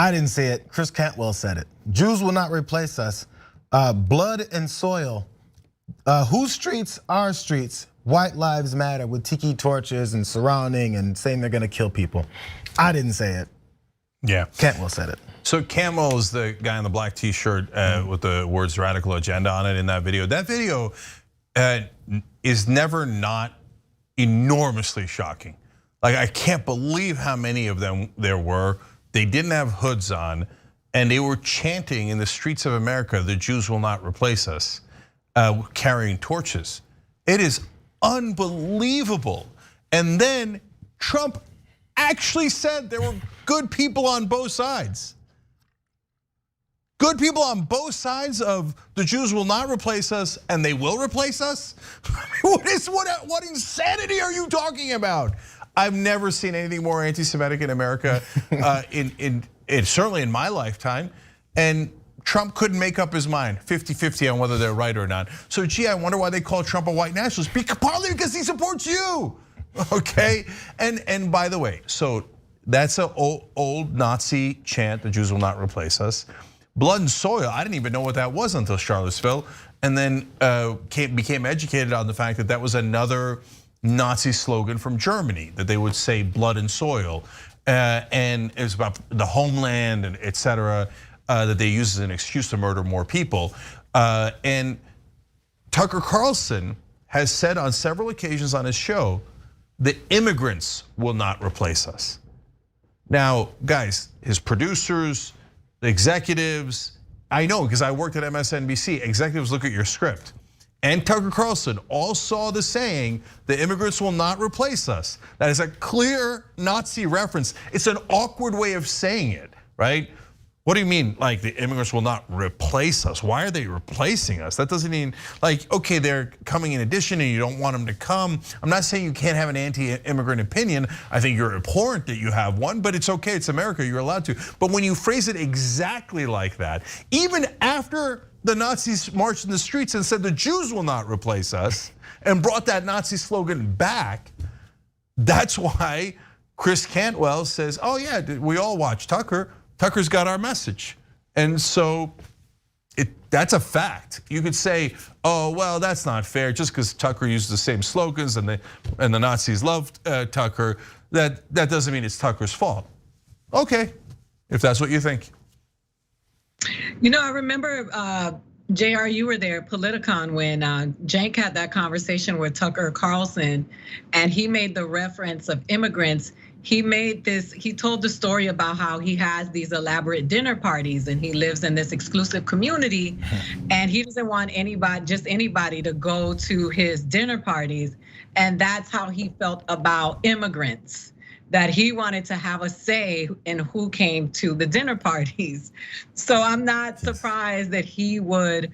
J: I didn't say it, Chris Cantwell said it. Jews will not replace us. Blood and soil. Whose streets? Our streets. White lives matter with tiki torches and surrounding and saying they're gonna kill people. I didn't say it.
A: Yeah.
J: Cantwell said it.
A: So Cantwell is the guy in the black t-shirt with the words radical agenda on it in that video. That video is never not enormously shocking. Like, I can't believe how many of them there were. They didn't have hoods on, and they were chanting in the streets of America, the Jews will not replace us, carrying torches. It is unbelievable. And then Trump actually said there were good people on both sides. Good people on both sides of the Jews will not replace us and they will replace us? What insanity are you talking about? I've never seen anything more anti-Semitic in America, certainly in my lifetime. And Trump couldn't make up his mind, 50-50 on whether they're right or not. So gee, I wonder why they call Trump a white nationalist. Partly because he supports you, okay? And by the way, so that's an old Nazi chant, the Jews will not replace us. Blood and soil, I didn't even know what that was until Charlottesville. And then became educated on the fact that that was another Nazi slogan from Germany, that they would say blood and soil. And it was about the homeland and et cetera, that they use as an excuse to murder more people. And Tucker Carlson has said on several occasions on his show that immigrants will not replace us. Now, guys, his producers, the executives, I know because I worked at MSNBC, executives look at your script. And Tucker Carlson all saw the saying, the immigrants will not replace us. That is a clear Nazi reference. It's an awkward way of saying it, right? What do you mean, like the immigrants will not replace us? Why are they replacing us? That doesn't mean, like, okay, they're coming in addition and you don't want them to come. I'm not saying you can't have an anti-immigrant opinion. I think you're abhorrent that you have one, but it's okay, it's America, you're allowed to. But when you phrase it exactly like that, even after the Nazis marched in the streets and said the Jews will not replace us and brought that Nazi slogan back. That's why Chris Cantwell says, oh yeah, we all watch Tucker. Tucker's got our message. And so that's a fact. You could say, oh, well, that's not fair. Just because Tucker used the same slogans and the Nazis loved Tucker, that doesn't mean it's Tucker's fault. Okay, if that's what you think.
I: You know, I remember, JR, you were there at Politicon when Cenk had that conversation with Tucker Carlson, and he made the reference of immigrants. He told the story about how he has these elaborate dinner parties and he lives in this exclusive community and he doesn't want just anybody to go to his dinner parties. And that's how he felt about immigrants, that he wanted to have a say in who came to the dinner parties. So I'm not surprised that he would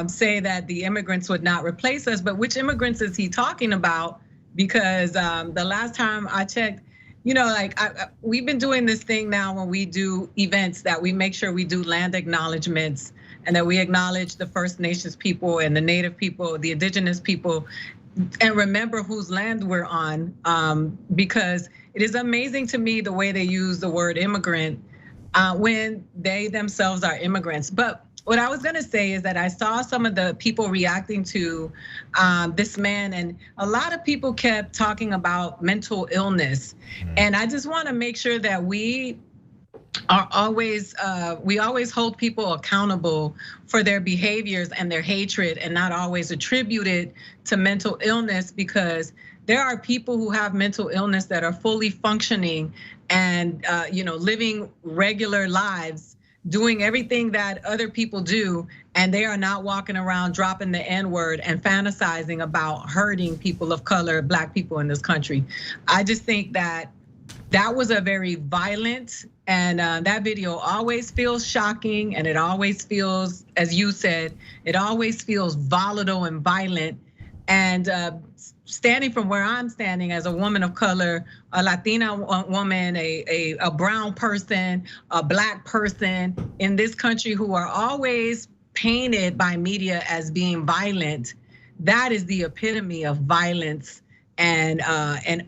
I: say that the immigrants would not replace us, but which immigrants is he talking about? Because the last time I checked, you know, like we've been doing this thing now when we do events that we make sure we do land acknowledgements and that we acknowledge the First Nations people and the Native people, the indigenous people, and remember whose land we're on, because it is amazing to me the way they use the word immigrant when they themselves are immigrants. But what I was gonna say is that I saw some of the people reacting to this man, and a lot of people kept talking about mental illness. And I just wanna make sure that we always hold people accountable for their behaviors and their hatred and not always attribute it to mental illness, because there are people who have mental illness that are fully functioning and living regular lives, doing everything that other people do, and they are not walking around dropping the N-word and fantasizing about hurting people of color, Black people in this country. I just think that was a very violent, and that video always feels shocking, and it always feels, as you said, it always feels volatile and violent. And standing from where I'm standing as a woman of color, a Latina woman, a brown person, a Black person in this country who are always painted by media as being violent, that is the epitome of violence and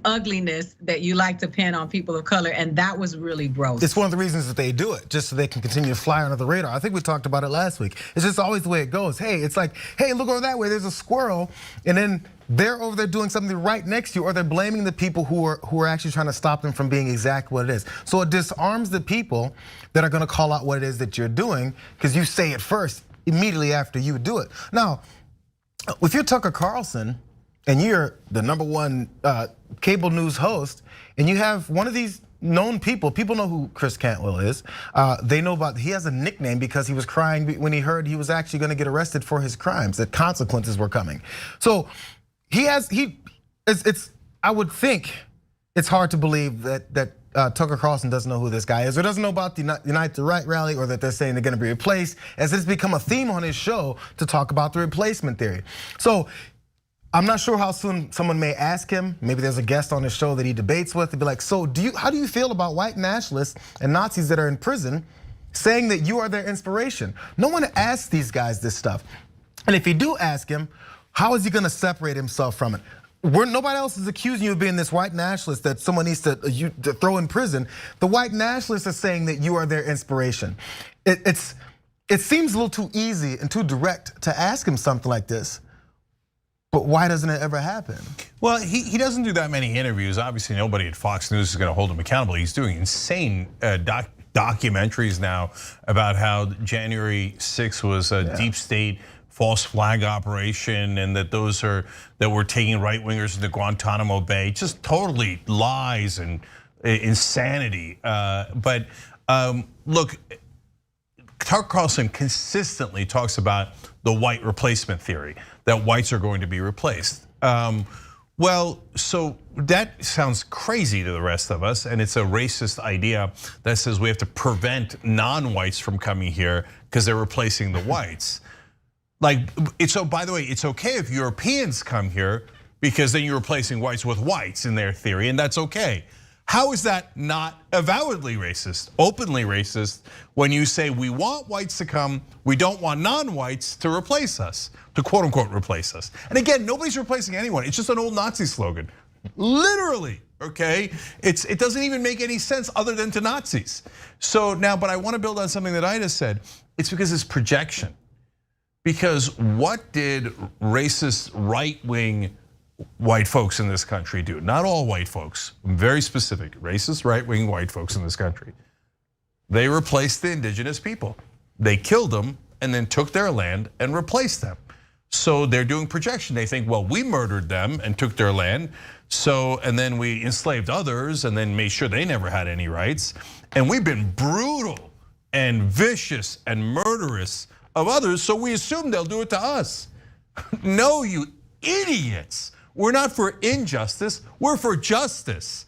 I: ugliness that you like to pin on people of color, and that was really gross.
J: It's one of the reasons that they do it, just so they can continue to fly under the radar. I think we talked about it last week. It's just always the way it goes. Hey, it's like, hey, look over that way, there's a squirrel, and then they're over there doing something right next to you, or they're blaming the people who are actually trying to stop them from being exactly what it is. So it disarms the people that are gonna call out what it is that you're doing, because you say it first, immediately after you do it. Now, if you're Tucker Carlson, and you're the #1 cable news host, and you have one of these known people know who Chris Cantwell is. They know he has a nickname because he was crying when he heard he was actually gonna get arrested for his crimes, that consequences were coming. So I would think it's hard to believe that Tucker Carlson doesn't know who this guy is, or doesn't know about the Unite the Right rally, or that they're saying they're gonna be replaced, as it's become a theme on his show to talk about the replacement theory. So I'm not sure how soon someone may ask him. Maybe there's a guest on his show that he debates with. They'd be like, so how do you feel about white nationalists and Nazis that are in prison saying that you are their inspiration? No one asks these guys this stuff. And if you do ask him, how is he gonna separate himself from it? Nobody else is accusing you of being this white nationalist that someone needs to throw in prison. The white nationalists are saying that you are their inspiration. It seems a little too easy and too direct to ask him something like this. But why doesn't it ever happen?
A: Well, he doesn't do that many interviews. Obviously, nobody at Fox News is gonna hold him accountable. He's doing insane documentaries now about how January 6th was a deep state false flag operation, and that that were taking right wingers into Guantanamo Bay. Just totally lies and insanity. But look, Tucker Carlson consistently talks about the white replacement theory, that whites are going to be replaced. Well, so that sounds crazy to the rest of us, and it's a racist idea that says we have to prevent non-whites from coming here because they're replacing the whites. By the way, it's okay if Europeans come here because then you're replacing whites with whites in their theory, and that's okay. How is that not avowedly racist, openly racist, when you say we want whites to come, we don't want non-whites to replace us, to quote unquote replace us? And again, nobody's replacing anyone. It's just an old Nazi slogan, literally. Okay, it doesn't even make any sense other than to Nazis. So now, but I want to build on something that Ida said. It's because it's projection. Because what did racist right-wing white folks in this country do? Not all white folks, I'm very specific, racist right-wing white folks in this country. They replaced the indigenous people. They killed them and then took their land and replaced them. So they're doing projection. They think, well, we murdered them and took their land. So, and then we enslaved others and then made sure they never had any rights. And we've been brutal and vicious and murderous of others, so we assume they'll do it to us. No, you idiots. We're not for injustice, we're for justice.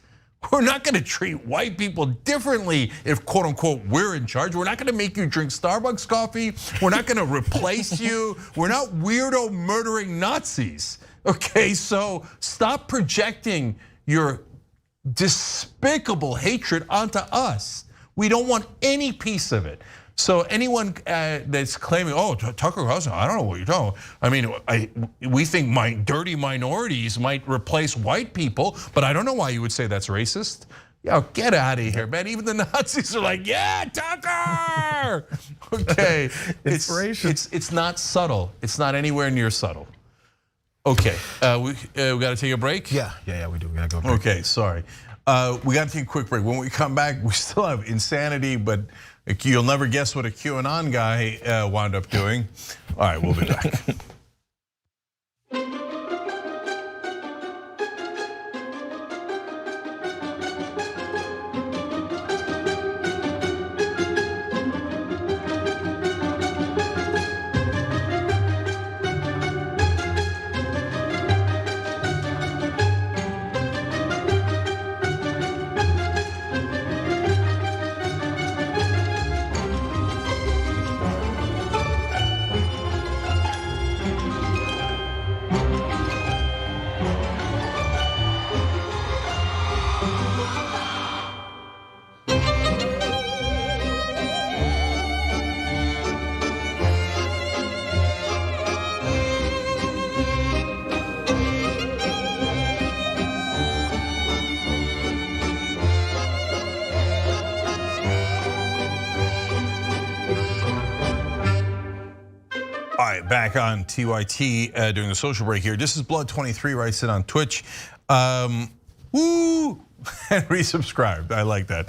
A: We're not gonna treat white people differently if quote unquote we're in charge. We're not gonna make you drink Starbucks coffee. We're not gonna replace you. We're not weirdo murdering Nazis. Okay, so stop projecting your despicable hatred onto us. We don't want any piece of it. So anyone that's claiming, oh, Tucker Carlson, I don't know what you're talking about. I mean, we think dirty minorities might replace white people, but I don't know why you would say that's racist. Yo, get out of here, man. Even the Nazis are like, yeah, Tucker. Okay, it's not subtle. It's not anywhere near subtle. Okay, we got to take a break?
J: Yeah, we do. We got to go break.
A: Okay, sorry. We got to take a quick break. When we come back, we still have insanity, but you'll never guess what a QAnon guy wound up doing. All right, we'll be back. Back on TYT during the social break here. This is Blood23 writes it on Twitch. Woo! And resubscribed. I like that.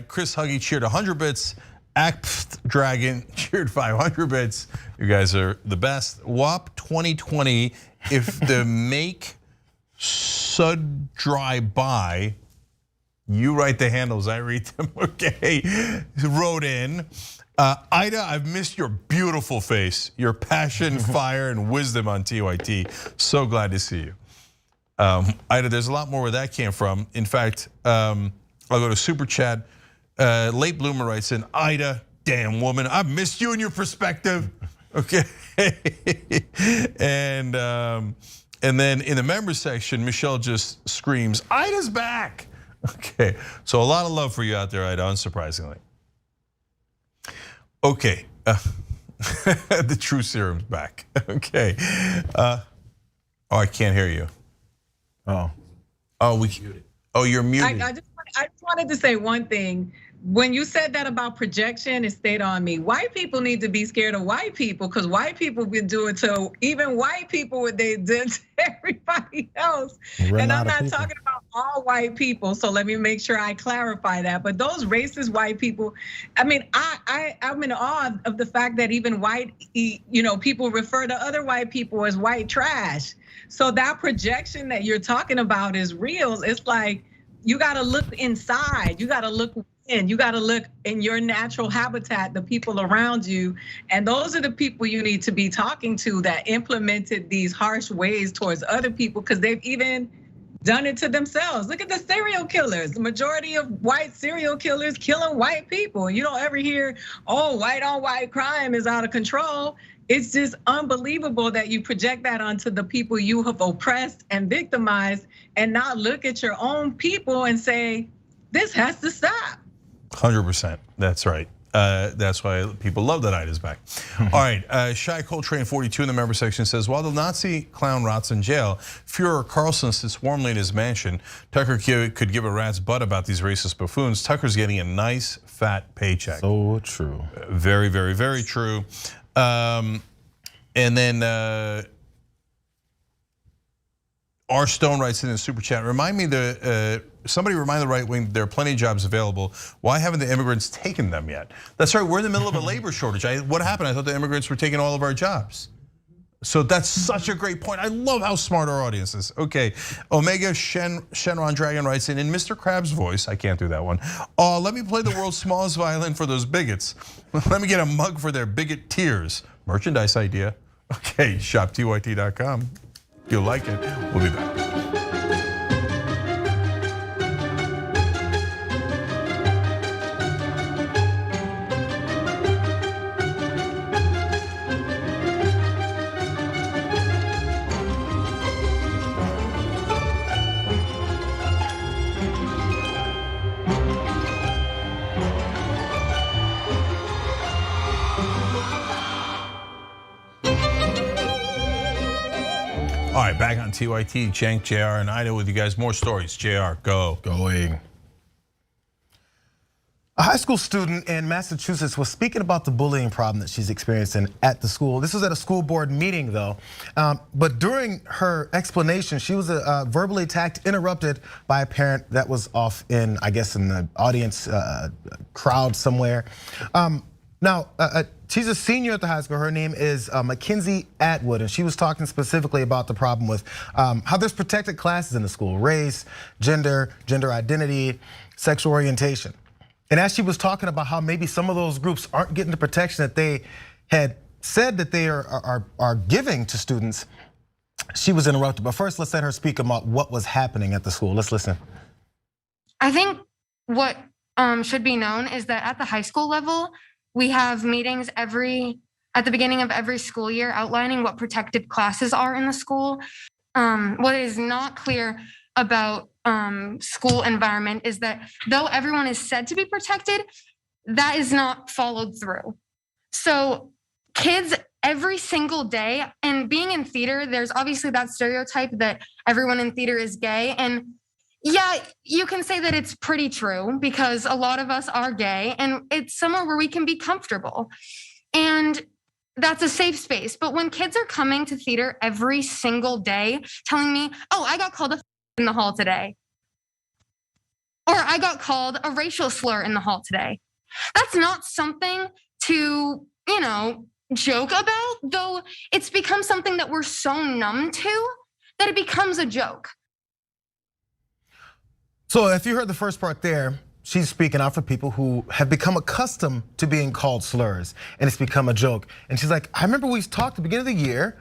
A: Chris Huggy cheered 100 bits. Act Dragon cheered 500 bits. You guys are the best. WAP 2020. If the make sud dry by, you write the handles. I read them. Okay. Wrote in. Ida, I've missed your beautiful face, your passion, fire, and wisdom on TYT. So glad to see you. Ida, there's a lot more where that came from. In fact, I'll go to Super Chat. Late Bloomer writes in, Ida, damn woman, I've missed you and your perspective. Okay. And then in the members section, Michelle just screams, Ida's back. Okay, so a lot of love for you out there, Ida, unsurprisingly. Okay, the true serum's back. Okay, oh, I can't hear you. Oh, you're muted.
I: I just wanted to say one thing. When you said that about projection, it stayed on me. White people need to be scared of white people because white people been doing to even white people what they did to everybody else. And I'm not talking about all white people, so let me make sure I clarify that. But those racist white people, I mean, I'm in awe of the fact that even white, people refer to other white people as white trash. So that projection that you're talking about is real. It's like you got to look inside. You got to look in. You got to look in your natural habitat, the people around you. And those are the people you need to be talking to that implemented these harsh ways towards other people because they've even done it to themselves. Look at the serial killers. The majority of white serial killers killing white people. You don't ever hear, oh, white on white crime is out of control. it's just unbelievable that you project that onto the people you have oppressed and victimized and not look at your own people and say, this has to stop.
A: 100%, that's right. That's why people love that Ida's back. All right, Shy Coltrane 42 in the member section says, while the Nazi clown rots in jail, Führer Carlson sits warmly in his mansion. Tucker could give a rat's butt about these racist buffoons. Tucker's getting a nice fat paycheck.
J: So true.
A: Very, very, very true. And then R. Stone writes in the super chat, remind me somebody remind the right wing there are plenty of jobs available. Why haven't the immigrants taken them yet? That's right, we're in the middle of a labor shortage. What happened? I thought the immigrants were taking all of our jobs. So that's such a great point. I love how smart our audience is. Okay, Omega Shenron Dragon writes in Mr. Krabs' voice, I can't do that one. Oh, let me play the world's smallest violin for those bigots. Let me get a mug for their bigot tears. Merchandise idea. Okay, shoptyt.com. You'll like it. We'll be back. All right, back on TYT, Cenk, JR, and Ida with you guys. More stories. JR, go.
J: Going. A high school student in Massachusetts was speaking about the bullying problem that she's experiencing at the school. This was at a school board meeting though. But during her explanation, she was verbally attacked, interrupted by a parent that was off in, I guess, in the audience crowd somewhere. Now, she's a senior at the high school. Her name is Mackenzie Atwood, and she was talking specifically about the problem with how there's protected classes in the school: race, gender identity, sexual orientation. And as she was talking about how maybe some of those groups aren't getting the protection that they had said that they are giving to students, she was interrupted. But first, let's let her speak about what was happening at the school. Let's listen.
L: I think what should be known is that at the high school level, we have meetings at the beginning of every school year outlining what protected classes are in the school. What is not clear about school environment is that though everyone is said to be protected, that is not followed through. So kids every single day, and being in theater, there's obviously that stereotype that everyone in theater is gay. And yeah, you can say that it's pretty true because a lot of us are gay and it's somewhere where we can be comfortable. And that's a safe space. But when kids are coming to theater every single day telling me, oh, I got called a in the hall today, or I got called a racial slur in the hall today, that's not something to, joke about, though it's become something that we're so numb to that it becomes a joke.
J: So if you heard the first part there, she's speaking out for people who have become accustomed to being called slurs and it's become a joke. And she's like, I remember we talked at the beginning of the year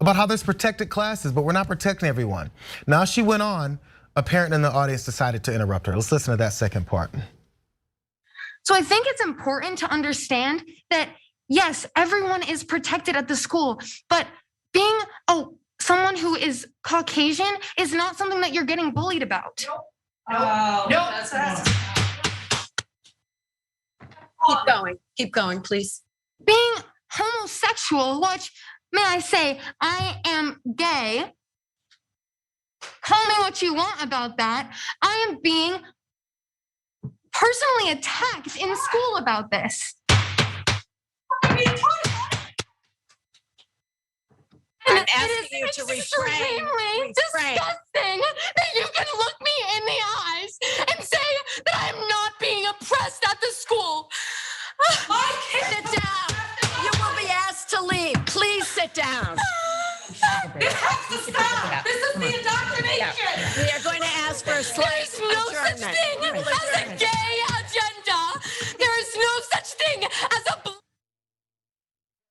J: about how there's protected classes, but we're not protecting everyone. Now she went on, a parent in the audience decided to interrupt her. Let's listen to that second part.
L: So I think it's important to understand that yes, everyone is protected at the school, but being someone who is Caucasian is not something that you're getting bullied about.
M: No. Keep going, please.
L: Being homosexual, which, may I say, I am gay. Call me what you want about that. I am being personally attacked in school about this.
M: I'm asking you to refrain.
L: Extremely disgusting that you can look me in the eyes and say that I'm not being oppressed at the school.
M: Sit down. You will be asked to leave. Please sit down.
N: It has to stop. This is the indoctrination.
M: We are going to ask for a slight
L: There's no such thing as a gay agenda. There is no such thing as a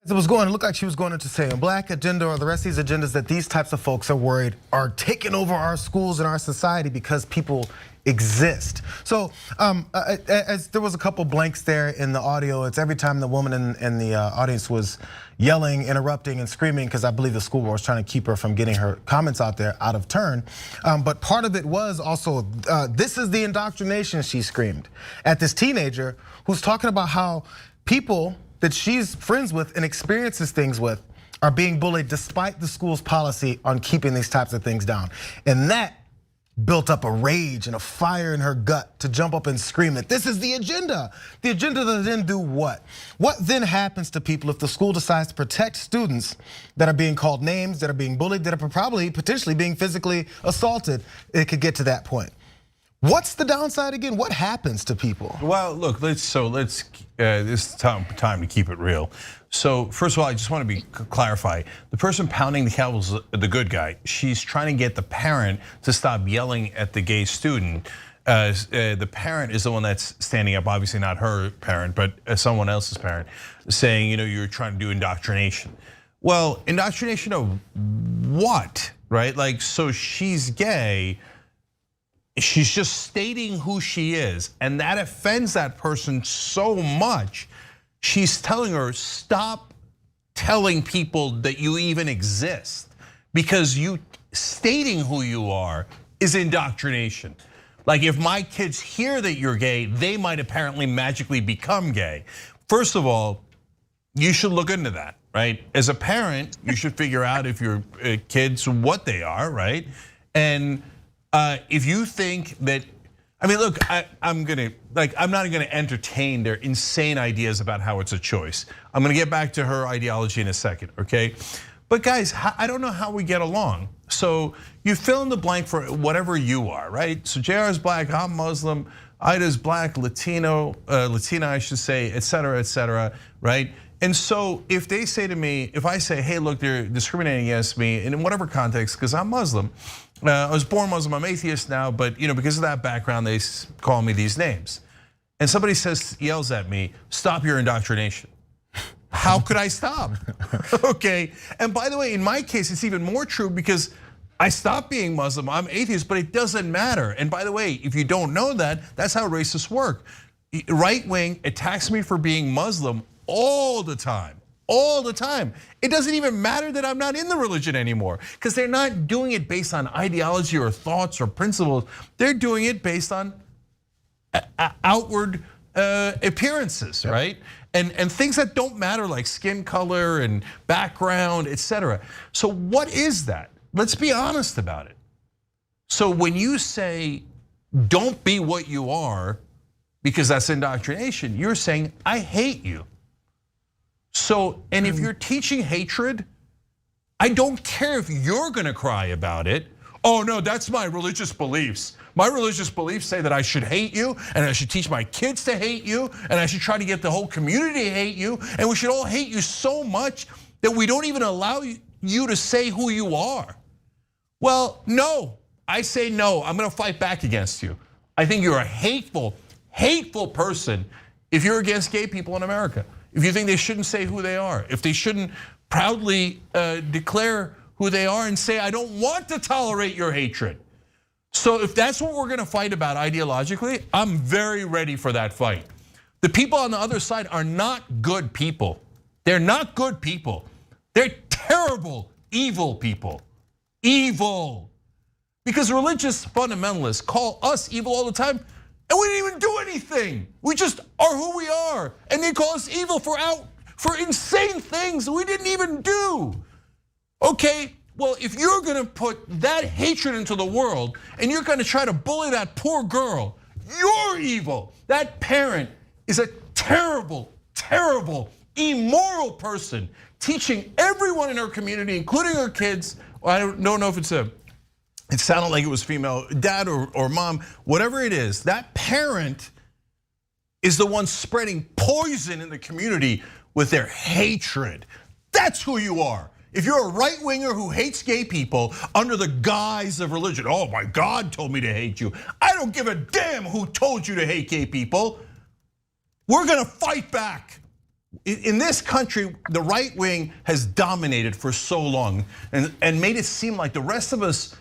J: As it was going, it looked like she was going into saying black agenda or the rest of these agendas that these types of folks are worried are taking over our schools and our society because people exist. So as there was a couple blanks there in the audio, it's every time the woman in the audience was yelling, interrupting, and screaming, because I believe the school board was trying to keep her from getting her comments out there out of turn. But part of it was also, this is the indoctrination, she screamed at this teenager who's talking about how people that she's friends with and experiences things with are being bullied despite the school's policy on keeping these types of things down. And that built up a rage and a fire in her gut to jump up and scream that this is the agenda. The agenda to then do what? What then happens to people if the school decides to protect students that are being called names, that are being bullied, that are probably potentially being physically assaulted? It could get to that point. What's the downside again? What happens to people?
A: Well, look, this is time to keep it real. So first of all, I just want to clarify. The person pounding the gavel is the good guy. She's trying to get the parent to stop yelling at the gay student. The parent is the one that's standing up, obviously not her parent, but someone else's parent, saying, you're trying to do indoctrination. Well, indoctrination of what, right? Like, so she's gay. She's just stating who she is, and that offends that person so much. She's telling her, stop telling people that you even exist, because you stating who you are is indoctrination. Like, if my kids hear that you're gay, they might apparently magically become gay. First of all, you should look into that, right? As a parent, you should figure out if your kids, what they are, right? And if you think that, I mean, look, I'm not gonna entertain their insane ideas about how it's a choice. I'm gonna get back to her ideology in a second, okay? But guys, I don't know how we get along. So you fill in the blank for whatever you are, right? So JR is black, I'm Muslim, Ida's black, Latino, Latina, I should say, et cetera, right? And so if they say to me, if I say, hey, look, they're discriminating against me in whatever context, because I'm Muslim, I was born Muslim, I'm atheist now, but because of that background, they call me these names. And somebody yells at me, stop your indoctrination. How could I stop? Okay, and by the way, in my case, it's even more true because I stopped being Muslim, I'm atheist, but it doesn't matter. And by the way, if you don't know that, that's how racists work. Right wing attacks me for being Muslim all the time. All the time. It doesn't even matter that I'm not in the religion anymore, because they're not doing it based on ideology or thoughts or principles. They're doing it based on outward appearances, right? And things that don't matter, like skin color and background, et cetera. So what is that? Let's be honest about it. So when you say, don't be what you are, because that's indoctrination, you're saying, I hate you. So, and if you're teaching hatred, I don't care if you're gonna cry about it. Oh no, that's my religious beliefs. My religious beliefs say that I should hate you, and I should teach my kids to hate you, and I should try to get the whole community to hate you, and we should all hate you so much that we don't even allow you to say who you are. Well, no, I say no, I'm gonna fight back against you. I think you're a hateful person if you're against gay people in America. If you think they shouldn't say who they are, if they shouldn't proudly declare who they are and say, I don't want to tolerate your hatred. So if that's what we're gonna fight about ideologically, I'm very ready for that fight. The people on the other side are not good people. They're not good people. They're terrible, evil people. Evil. Because religious fundamentalists call us evil all the time, and we didn't even do anything. We just are who we are. And they call us evil for insane things we didn't even do. Okay, well, if you're gonna put that hatred into the world and you're gonna try to bully that poor girl, you're evil. That parent is a terrible, terrible, immoral person teaching everyone in her community, including her kids. I don't know if it sounded like it was female, dad or mom, whatever it is, that parent is the one spreading poison in the community with their hatred. That's who you are. If you're a right winger who hates gay people under the guise of religion, oh my God told me to hate you. I don't give a damn who told you to hate gay people. We're gonna fight back. In this country, the right wing has dominated for so long and made it seem like the rest of us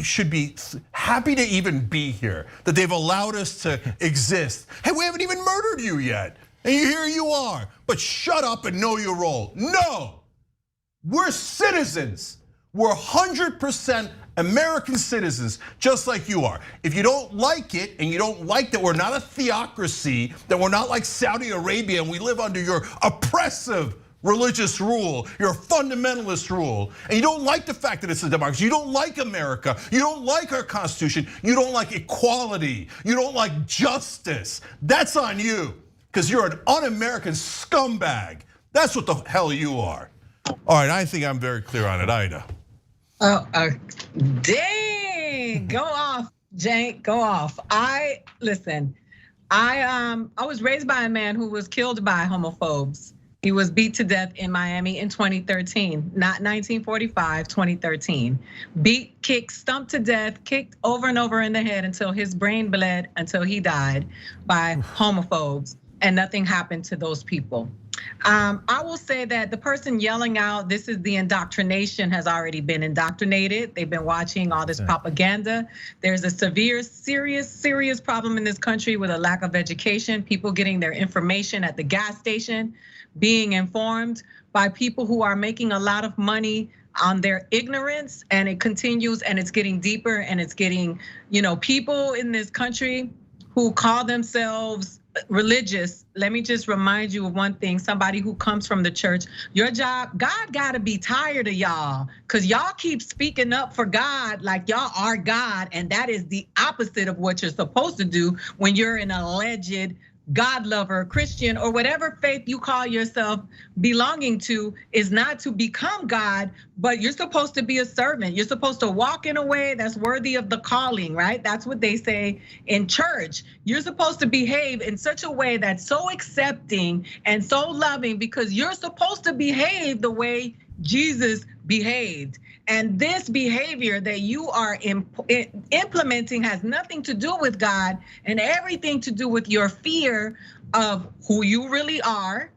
A: should be happy to even be here, that they've allowed us to exist. Hey, we haven't even murdered you yet, and here you are. But shut up and know your role. No, we're citizens. We're 100% American citizens, just like you are. If you don't like it, and you don't like that we're not a theocracy, that we're not like Saudi Arabia and we live under your oppressive religious rule, your fundamentalist rule, and you don't like the fact that it's a democracy, you don't like America, you don't like our Constitution, you don't like equality, you don't like justice, that's on you, because you're an un-American scumbag. That's what the hell you are. All right, I think I'm very clear on it, Ida.
I: Dang, go off, Jank, go off. Listen, I was raised by a man who was killed by homophobes. He was beat to death in Miami in 2013, not 1945, 2013. Beat, kicked, stumped to death, kicked over and over in the head until his brain bled until he died by homophobes, and nothing happened to those people. I will say that the person yelling out, "This is the indoctrination," has already been indoctrinated. They've been watching all this propaganda. There's a severe, serious problem in this country with a lack of education, people getting their information at the gas station, being informed by people who are making a lot of money on their ignorance, and it continues and it's getting deeper and it's getting, people in this country who call themselves religious. Let me just remind you of one thing, somebody who comes from the church, your job, God gotta be tired of y'all, because y'all keep speaking up for God like y'all are God, and that is the opposite of what you're supposed to do when you're an alleged God lover, Christian, or whatever faith you call yourself belonging to, is not to become God, but you're supposed to be a servant. You're supposed to walk in a way that's worthy of the calling, right? That's what they say in church. You're supposed to behave in such a way that's so accepting and so loving, because you're supposed to behave the way Jesus behaved. And this behavior that you are implementing has nothing to do with God and everything to do with your fear of who you really are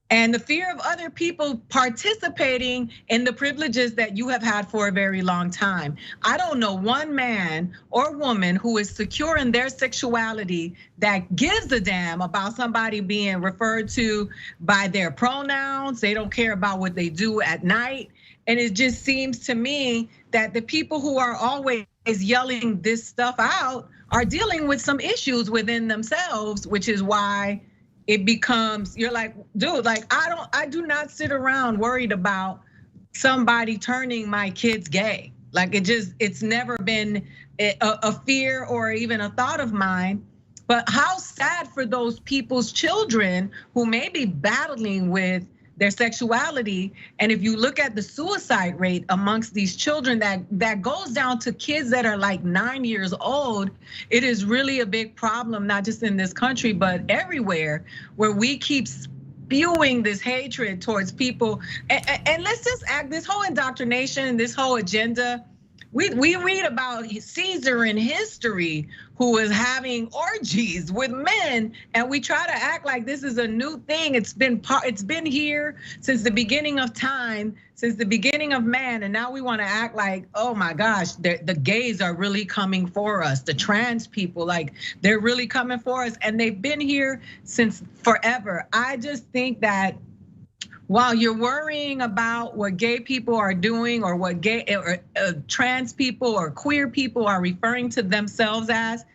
I: and the fear of other people participating in the privileges that you have had for a very long time. I don't know one man or woman who is secure in their sexuality that gives a damn about somebody being referred to by their pronouns. They don't care about what they do at night. And it just seems to me that the people who are always yelling this stuff out are dealing with some issues within themselves, which is why it becomes, you're like, dude, like I do not sit around worried about somebody turning my kids gay. Like it's never been a fear or even a thought of mine. But how sad for those people's children who may be battling with their sexuality. And if you look at the suicide rate amongst these children, that goes down to kids that are like 9 years old. It is really a big problem, not just in this country, but everywhere, where we keep spewing this hatred towards people. And let's just act, this whole indoctrination, this whole agenda, we read about Caesar in history who was having orgies with men, and we try to act like this is a new thing. It's been here since the beginning of time, since the beginning of man, and now we want to act like, oh my gosh, the gays are really coming for us. The trans people, like they're really coming for us, and they've been here since forever. I just think that while you're worrying about what gay people are doing or what gay or trans people or queer people are referring to themselves as,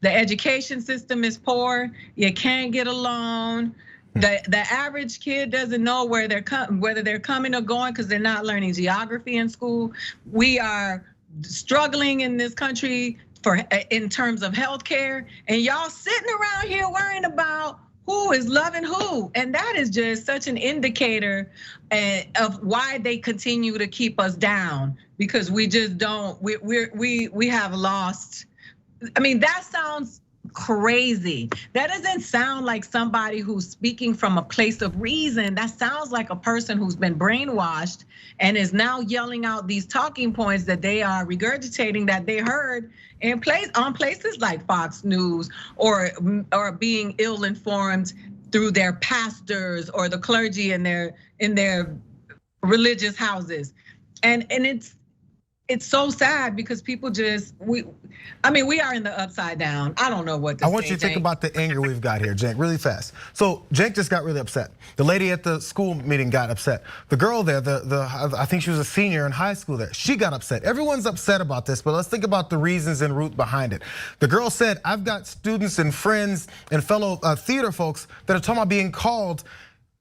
I: the education system is poor. You can't get a loan. The average kid doesn't know whether they're coming or going because they're not learning geography in school. We are struggling in this country in terms of healthcare, and y'all sitting around here worrying about who is loving who, and that is just such an indicator of why they continue to keep us down, because we just don't. We have lost. I mean, that sounds crazy. That doesn't sound like somebody who's speaking from a place of reason. That sounds like a person who's been brainwashed and is now yelling out these talking points that they are regurgitating that they heard on places like Fox News, or being ill-informed through their pastors or the clergy in their religious houses. And it's so sad because people just we are in the upside down. I don't know what to say.
J: I want you to think about the anger we've got here, Cenk, really fast. So Cenk just got really upset. The lady at the school meeting got upset. The girl there, I think she was a senior in high school there, she got upset. Everyone's upset about this, but let's think about the reasons and root behind it. The girl said, I've got students and friends and fellow theater folks that are talking about being called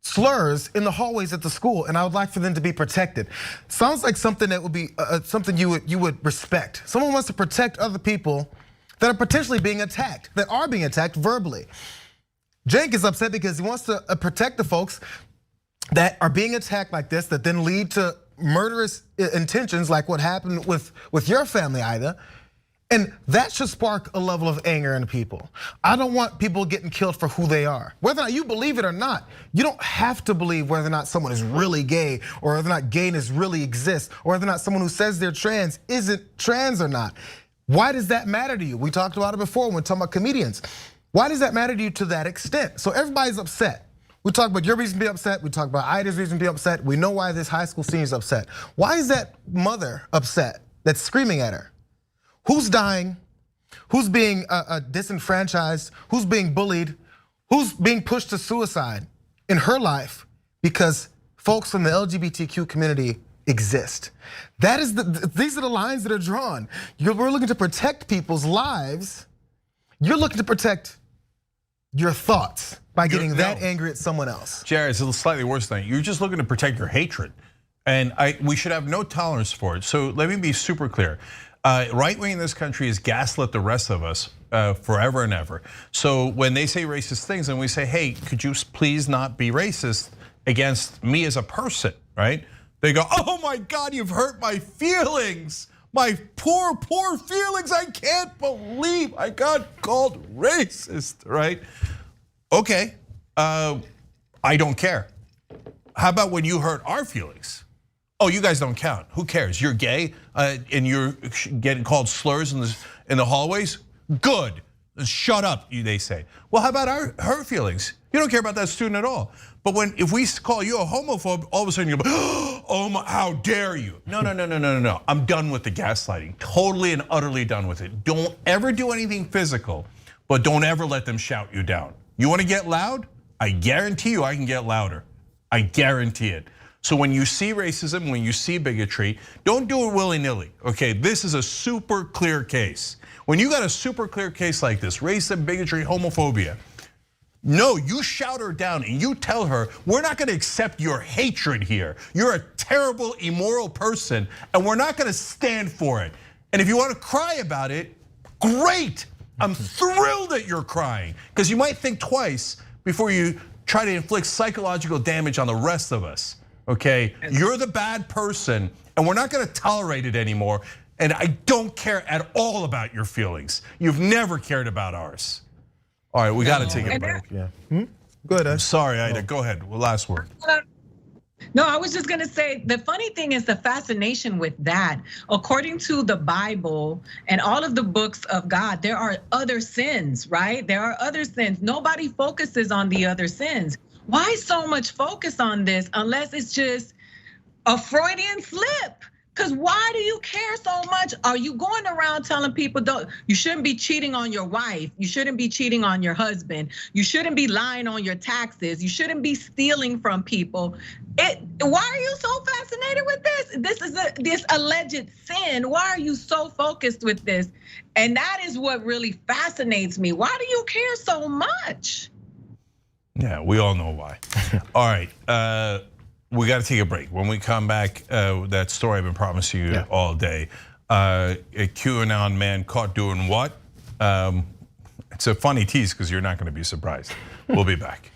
J: slurs in the hallways at the school, and I would like for them to be protected. Sounds like something that would be something you would respect. Someone wants to protect other people that are potentially being attacked, that are being attacked verbally. Cenk is upset because he wants to protect the folks that are being attacked like this, that then lead to murderous intentions like what happened with your family, Ida. And that should spark a level of anger in people. I don't want people getting killed for who they are. Whether or not you believe it or not, you don't have to believe whether or not someone is really gay, or whether or not gayness really exists, or whether or not someone who says they're trans isn't trans or not. Why does that matter to you? We talked about it before when we talking about comedians. Why does that matter to you to that extent? So everybody's upset. We talk about your reason to be upset. We talk about Ida's reason to be upset. We know why this high school senior is upset. Why is that mother upset that's screaming at her? Who's dying? Who's being disenfranchised? Who's being bullied? Who's being pushed to suicide in her life because folks from the LGBTQ community exist? These are the lines that are drawn. We're looking to protect people's lives. You're looking to protect your thoughts by getting that angry at someone else.
A: Jared, it's a slightly worse than that. You're just looking to protect your hatred. And we should have no tolerance for it. So let me be super clear. Right wing in this country has gaslit the rest of us forever and ever. So when they say racist things and we say, hey, could you please not be racist against me as a person, right? They go, oh my God, you've hurt my feelings. My poor, poor feelings. I can't believe I got called racist, right? Okay, I don't care. How about when you hurt our feelings? Oh, you guys don't count. Who cares? You're gay and you're getting called slurs in the hallways? Good. Shut up, they say. Well, how about her feelings? You don't care about that student at all. But if we call you a homophobe, all of a sudden you're like, oh my, how dare you? No. I'm done with the gaslighting. Totally and utterly done with it. Don't ever do anything physical, but don't ever let them shout you down. You want to get loud? I guarantee you I can get louder. I guarantee it. So when you see racism, when you see bigotry, don't do it willy-nilly, okay? This is a super clear case. When you got a super clear case like this, racism, bigotry, homophobia, no, you shout her down and you tell her, we're not gonna accept your hatred here. You're a terrible, immoral person and we're not gonna stand for it. And if you wanna cry about it, great. I'm thrilled that you're crying because you might think twice before you try to inflict psychological damage on the rest of us. Okay, you're the bad person and we're not gonna tolerate it anymore. And I don't care at all about your feelings. You've never cared about ours. All right, we gotta take a break.
J: Yeah. Go ahead.
A: I'm sorry, Ida, go ahead, last word.
I: No, I was just gonna say, the funny thing is the fascination with that. According to the Bible and all of the books of God, there are other sins, right? There are other sins. Nobody focuses on the other sins. Why so much focus on this unless it's just a Freudian slip? Because why do you care so much? Are you going around telling people you shouldn't be cheating on your wife, you shouldn't be cheating on your husband, you shouldn't be lying on your taxes, you shouldn't be stealing from people? Why are you so fascinated with this? This is this alleged sin. Why are you so focused with this? And that is what really fascinates me. Why do you care so much?
A: Yeah, we all know why. All right, we got to take a break. When we come back, that story I've been promising you all day. A QAnon man caught doing what? It's a funny tease because you're not going to be surprised. We'll be back.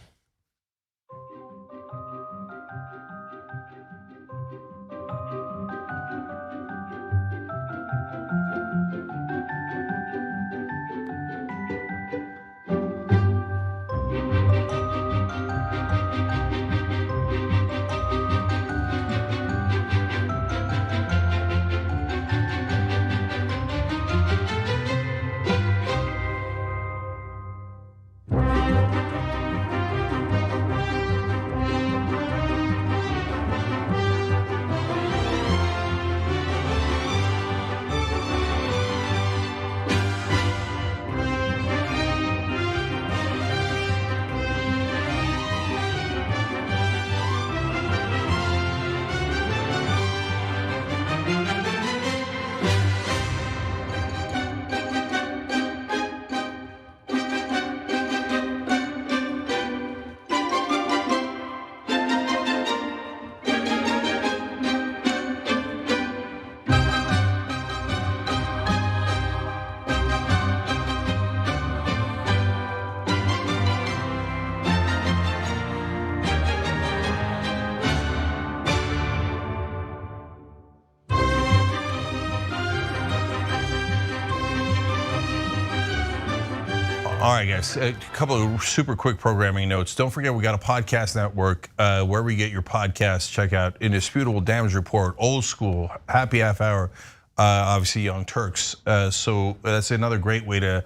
A: All right, guys, a couple of super quick programming notes. Don't forget, we got a podcast network where we get your podcasts. Check out Indisputable, Damage Report, Old School, Happy Half Hour, obviously Young Turks. So that's another great way to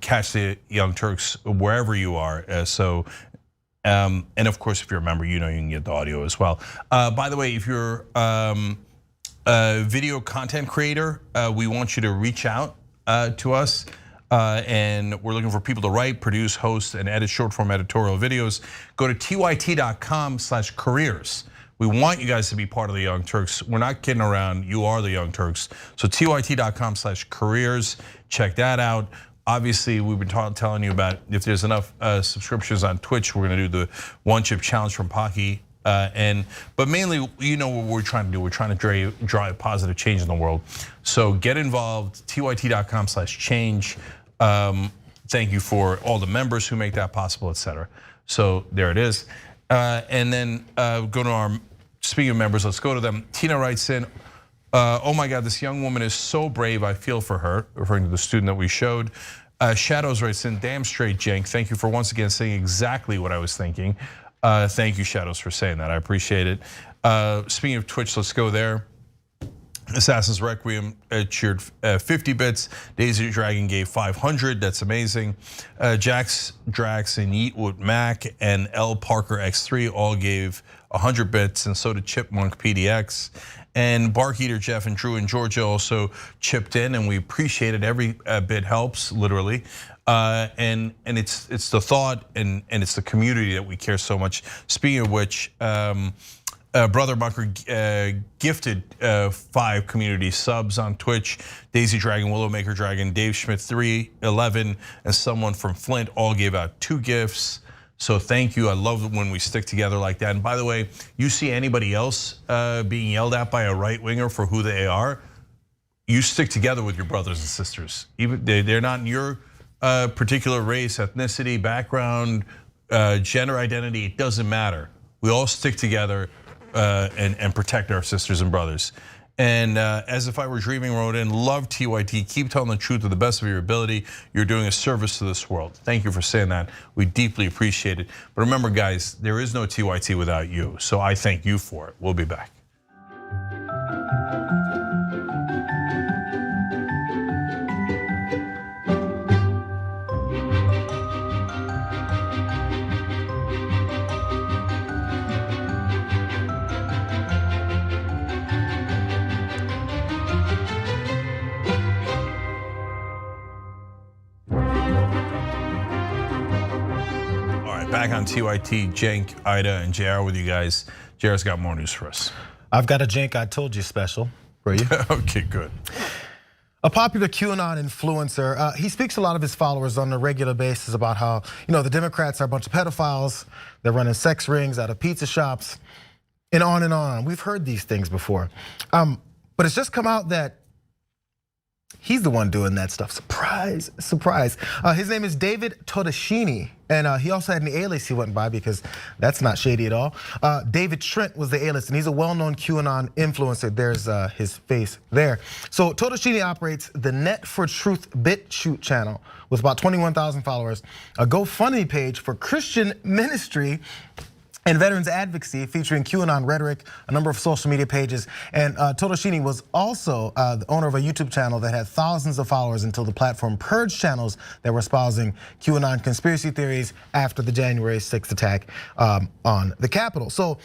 A: catch the Young Turks wherever you are. And of course, if you're a member, you can get the audio as well. By the way, if you're a video content creator, we want you to reach out to us. And we're looking for people to write, produce, host, and edit short form editorial videos. Go to tyt.com/careers. We want you guys to be part of the Young Turks. We're not kidding around. You are the Young Turks. So tyt.com/careers. Check that out. Obviously, we've been telling you about if there's enough subscriptions on Twitch, we're going to do the one chip challenge from Pocky. But mainly, what we're trying to do. We're trying to drive positive change in the world. So get involved. tyt.com/change. Thank you for all the members who make that possible, etc. So there it is. And then go to our, speaking of members, let's go to them. Tina writes in, oh my God, this young woman is so brave, I feel for her, referring to the student that we showed. Shadows writes in, damn straight, Cenk. Thank you for once again saying exactly what I was thinking. Thank you, Shadows, for saying that, I appreciate it. Speaking of Twitch, let's go there. Assassin's Requiem cheered 50 bits. Daisy Dragon gave 500. That's amazing. Jax, Drax, and Yeetwood Mac and L Parker X3 all gave 100 bits, and so did Chipmunk PDX. And Barkeater Jeff and Drew and Georgia also chipped in, and we appreciate it. Every bit helps, literally. And it's the thought and it's the community that we care so much. Speaking of which. Brother Bucker gifted 5 community subs on Twitch. Daisy Dragon, Willowmaker Dragon, Dave Schmidt 311, and someone from Flint all gave out 2 gifts. So thank you. I love it when we stick together like that. And by the way, you see anybody else being yelled at by a right winger for who they are, you stick together with your brothers and sisters. Even they're not in your particular race, ethnicity, background, gender identity. It doesn't matter. We all stick together. And protect our sisters and brothers. And as if I were dreaming, wrote in, love TYT, keep telling the truth to the best of your ability. You're doing a service to this world. Thank you for saying that. We deeply appreciate it. But remember, guys, there is no TYT without you. So I thank you for it. We'll be back. Back on TYT, Cenk, Ida, and JR with you guys. JR's got more news for us.
J: I've got a Cenk I told you special for you.
A: Okay, good.
J: A popular QAnon influencer, he speaks to a lot of his followers on a regular basis about how the Democrats are a bunch of pedophiles, they're running sex rings out of pizza shops, and on and on. We've heard these things before. But it's just come out that he's the one doing that stuff. Surprise, surprise. His name is David Todeschini, and he also had an alias he went by because that's not shady at all. David Trent was the alias, and he's a well-known QAnon influencer. There's his face there. So Todeschini operates the Net for Truth BitChute channel with about 21,000 followers, a GoFundMe page for Christian ministry and veterans advocacy featuring QAnon rhetoric, a number of social media pages. And Todeschini was also the owner of a YouTube channel that had thousands of followers until the platform purged channels that were espousing QAnon conspiracy theories after the January 6th attack on the Capitol. So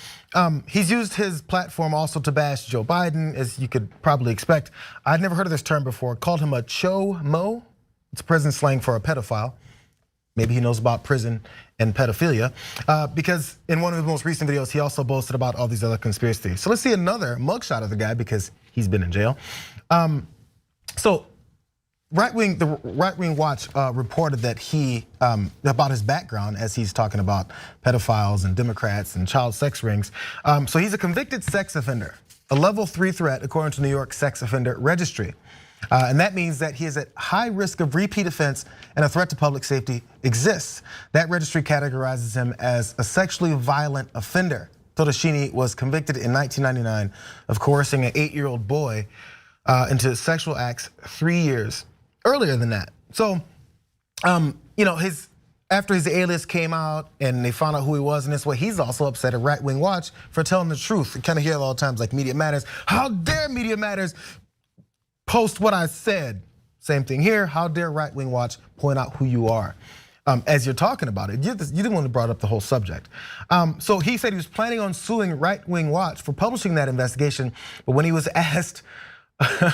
J: he's used his platform also to bash Joe Biden, as you could probably expect. I'd never heard of this term before, called him a Cho-Mo. It's prison slang for a pedophile. Maybe he knows about prison and pedophilia, because in one of his most recent videos, he also boasted about all these other conspiracy theories. So let's see another mugshot of the guy because he's been in jail. So the Right Wing Watch reported that he, about his background as he's talking about pedophiles and Democrats and child sex rings. So he's a convicted sex offender, a level 3 threat according to New York Sex Offender Registry. And that means that he is at high risk of repeat offense and a threat to public safety exists. That registry categorizes him as a sexually violent offender. Todeschini was convicted in 1999 of coercing an 8-year-old boy into sexual acts 3 years earlier than that. So after his alias came out and they found out who he was in this way, he's also upset at Right Wing Watch for telling the truth. You kind of hear it all the times, like Media Matters. How dare Media Matters post what I said? Same thing here. How dare Right Wing Watch point out who you are? As you're talking about it, you didn't want to brought up the whole subject. So he said he was planning on suing Right Wing Watch for publishing that investigation, but when he was asked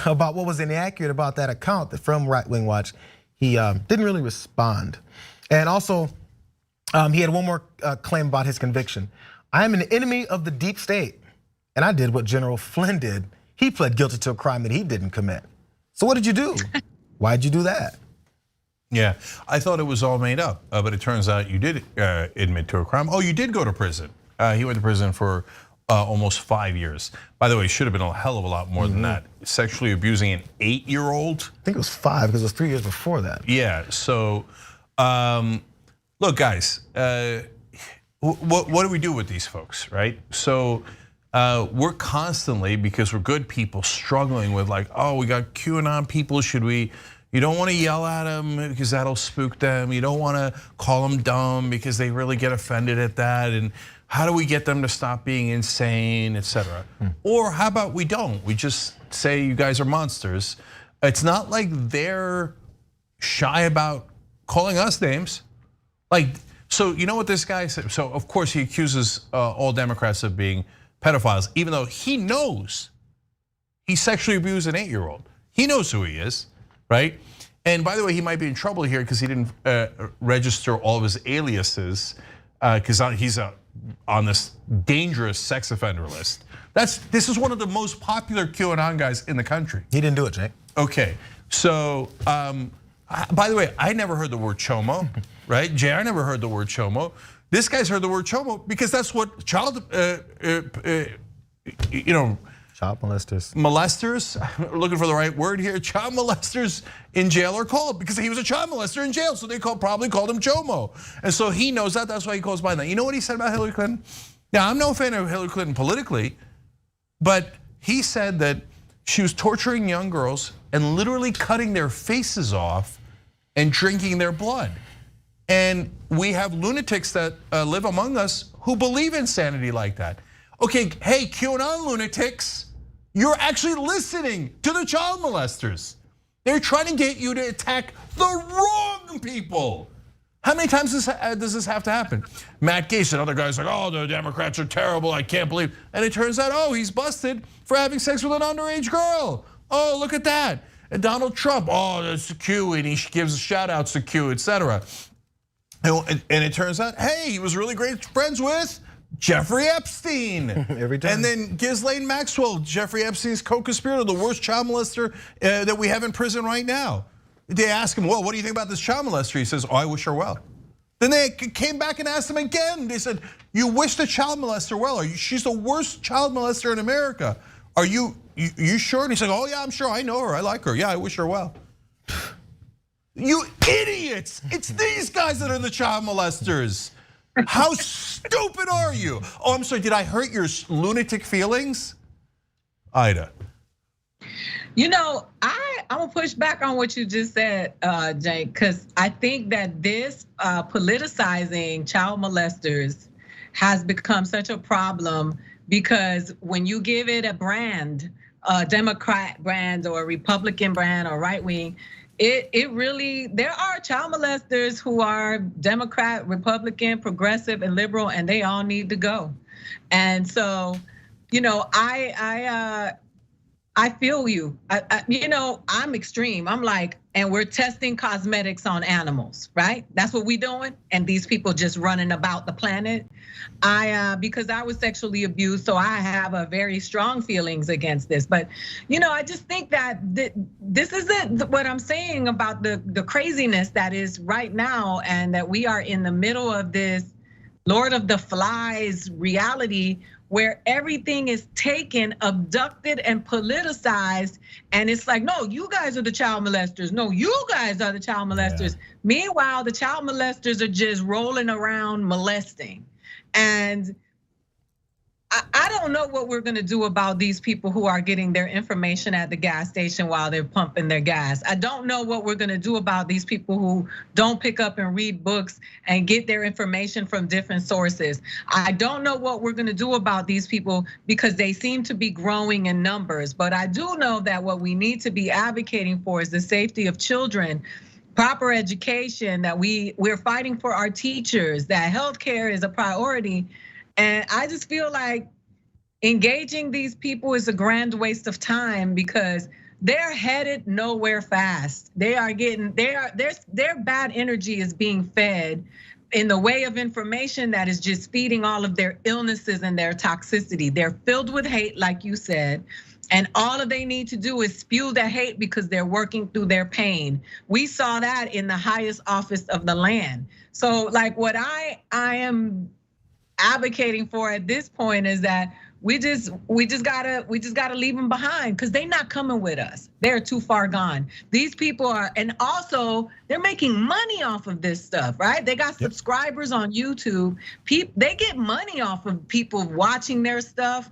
J: about what was inaccurate about that account from Right Wing Watch, he didn't really respond. And also, he had one more claim about his conviction. I am an enemy of the deep state, and I did what General Flynn did. He pled guilty to a crime that he didn't commit. So what did you do? Why'd you do that?
A: Yeah, I thought it was all made up, but it turns out you did admit to a crime. Oh, you did go to prison. He went to prison for almost 5 years. By the way, should have been a hell of a lot more than that. Sexually abusing an 8-year-old.
J: I think it was 5 because it was 3 years before that.
A: Yeah, so look guys, what do we do with these folks, right? So we're constantly, because we're good people, struggling with like, oh, we got QAnon people, you don't want to yell at them because that'll spook them. You don't want to call them dumb because they really get offended at that. And how do we get them to stop being insane, etc.? Or how about we don't? We just say you guys are monsters. It's not like they're shy about calling us names. Like, so you know what this guy said? So of course he accuses all Democrats of being pedophiles, even though he knows he sexually abused an 8-year-old. He knows who he is, right? And by the way, he might be in trouble here because he didn't register all of his aliases because he's on this dangerous sex offender list. This is one of the most popular QAnon guys in the country.
J: He didn't do it, Jake.
A: Okay, so by the way, I never heard the word chomo, right? Jay, I never heard the word chomo. This guy's heard the word chomo because that's what child molesters, looking for the right word here, child molesters in jail are called, because he was a child molester in jail, so they probably called him chomo. And so he knows that, that's why he goes by that. You know what he said about Hillary Clinton? Now, I'm no fan of Hillary Clinton politically, but he said that she was torturing young girls and literally cutting their faces off and drinking their blood. And we have lunatics that live among us who believe in insanity like that. Okay, hey, QAnon lunatics, you're actually listening to the child molesters. They're trying to get you to attack the wrong people. How many times does this have to happen? Matt Gaetz and other guys like, oh, the Democrats are terrible, I can't believe. And it turns out, oh, he's busted for having sex with an underage girl. Oh, look at that. And Donald Trump, oh, that's Q, and he gives shout outs to Q, etc. And it turns out, hey, he was really great friends with Jeffrey Epstein.
J: Every time.
A: And then Ghislaine Maxwell, Jeffrey Epstein's co-conspirator, the worst child molester that we have in prison right now. They ask him, well, what do you think about this child molester? He says, oh, I wish her well. Then they came back and asked him again. They said, you wish the child molester well. She's the worst child molester in America. Are you sure? And he's like, oh yeah, I'm sure, I know her, I like her. Yeah, I wish her well. You idiots, it's these guys that are the child molesters. How stupid are you? Oh, I'm sorry, did I hurt your lunatic feelings? Ida.
I: You know, I'm gonna push back on what you just said, Jake, because I think that this politicizing child molesters has become such a problem, because when you give it a brand, a Democrat brand or a Republican brand or right wing, it really, there are child molesters who are Democrat, Republican, progressive, and liberal, and they all need to go. And so, you know, I feel you. You know, I'm extreme. I'm like, and we're testing cosmetics on animals, right? That's what we doing. And these people just running about the planet. Because I was sexually abused, so I have a very strong feelings against this. But you know, I just think that this isn't what I'm saying about the craziness that is right now, and that we are in the middle of this Lord of the Flies reality, where everything is taken, abducted, and politicized. And it's like, no, you guys are the child molesters. No, you guys are the child molesters. Yeah. Meanwhile, the child molesters are just rolling around molesting. And I don't know what we're gonna do about these people who are getting their information at the gas station while they're pumping their gas. I don't know what we're gonna do about these people who don't pick up and read books and get their information from different sources. I don't know what we're gonna do about these people because they seem to be growing in numbers. But I do know that what we need to be advocating for is the safety of children, proper education, that we're fighting for our teachers, that healthcare is a priority. And I just feel like engaging these people is a grand waste of time because they're headed nowhere fast. Their bad energy is being fed in the way of information that is just feeding all of their illnesses and their toxicity. They're filled with hate, like you said. And all they need to do is spew the hate because they're working through their pain. We saw that in the highest office of the land. So like what I am advocating for at this point is that we just gotta leave them behind because they're not coming with us. They're too far gone. These people are, and also they're making money off of this stuff, right? They got subscribers on YouTube. They get money off of people watching their stuff.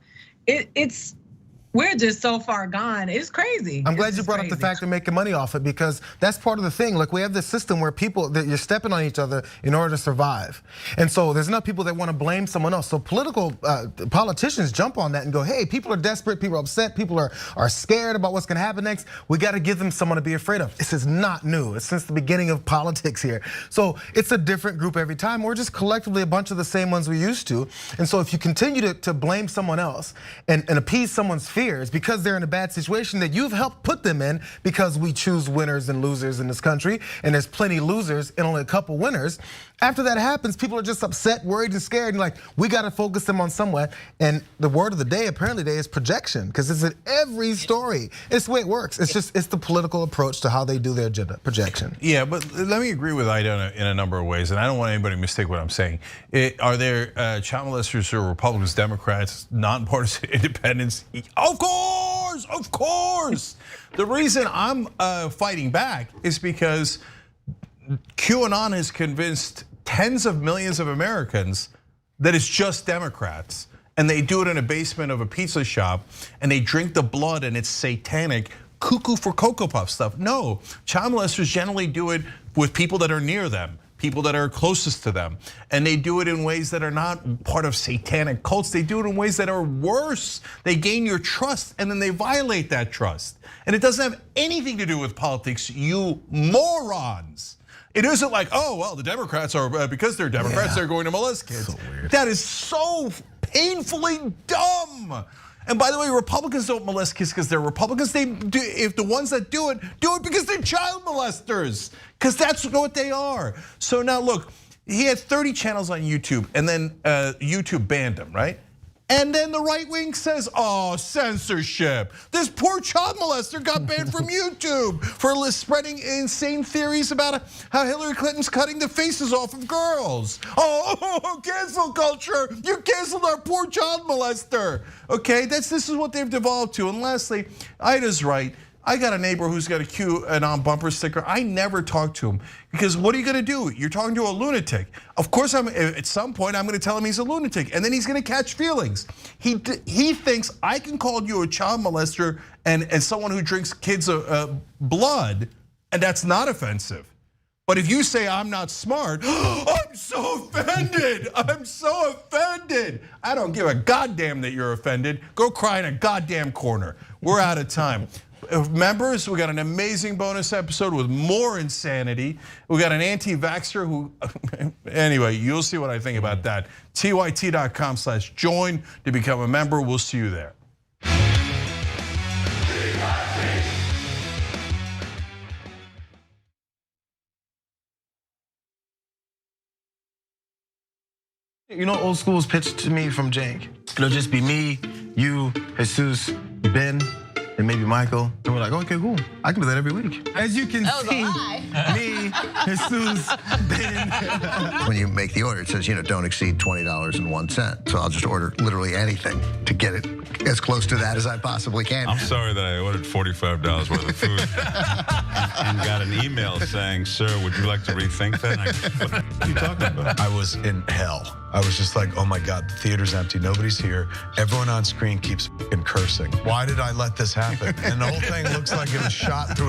I: We're just so far gone. It's crazy.
J: I'm glad you brought up the fact they're making money off it because that's part of the thing. Look, we have this system where that you're stepping on each other in order to survive. And so there's enough people that want to blame someone else. So politicians jump on that and go, hey, people are desperate, people are upset, people are scared about what's gonna happen next. We gotta give them someone to be afraid of. This is not new. It's since the beginning of politics here. So it's a different group every time. We're just collectively a bunch of the same ones we used to. And so if you continue to blame someone else and appease someone's fears because they're in a bad situation that you've helped put them in, because we choose winners and losers in this country, and there's plenty losers and only a couple winners. After that happens, people are just upset, worried, and scared, and like, we gotta focus them on somewhere. And the word of the day, apparently today, is projection, because it's in every story. It's the way it works. It's the political approach to how they do their agenda, projection.
A: Yeah, but let me agree with Ida in a number of ways, and I don't want anybody to mistake what I'm saying. Are there child molesters who are Republicans, Democrats, nonpartisan independents? Of course. The reason I'm fighting back is because QAnon has convinced tens of millions of Americans that it's just Democrats, and they do it in a basement of a pizza shop, and they drink the blood, and it's satanic, cuckoo for Cocoa Puff stuff. No, child molesters generally do it with people that are near them, people that are closest to them, and they do it in ways that are not part of satanic cults. They do it in ways that are worse. They gain your trust, and then they violate that trust. And it doesn't have anything to do with politics, you morons. It isn't like, oh, well, the Democrats are, because they're Democrats, they're going to molest kids.
J: So weird.
A: That is so painfully dumb. And by the way, Republicans don't molest kids because they're Republicans. They do, if the ones that do it because they're child molesters, because that's what they are. So now look, he had 30 channels on YouTube, and then YouTube banned him, right? And then the right wing says, oh, censorship. This poor child molester got banned from YouTube for spreading insane theories about how Hillary Clinton's cutting the faces off of girls. Oh, cancel culture. You canceled our poor child molester. Okay, this is what they've devolved to. And lastly, Ida's right. I got a neighbor who's got a QAnon bumper sticker. I never talk to him because what are you gonna do? You're talking to a lunatic. Of course, at some point I'm gonna tell him he's a lunatic, and then he's gonna catch feelings. He thinks I can call you a child molester and someone who drinks kids' blood, and that's not offensive. But if you say I'm not smart, I'm so offended. I'm so offended. I don't give a goddamn that you're offended. Go cry in a goddamn corner. We're out of time. Members, we got an amazing bonus episode with more insanity. We got an anti-vaxxer who, anyway, you'll see what I think about that. TYT.com/join to become a member. We'll see you there.
J: You know, old school was pitched to me from Jank. It'll just be me, you, Jesus, Ben, and maybe Michael. And we're like, okay, cool. I can do that every week. As you can see, me, Jesus, Ben.
O: When you make the order, it says, don't exceed $20.01. So I'll just order literally anything to get it as close to that as I possibly can.
P: I'm sorry that I ordered $45 worth of food and got an email saying, sir, would you like to rethink that?
A: What are you talking about?
Q: I was in hell. I was just like, oh my God, the theater's empty, nobody's here. Everyone on screen keeps fucking cursing. Why did I let this happen? And the whole thing looks like it was shot through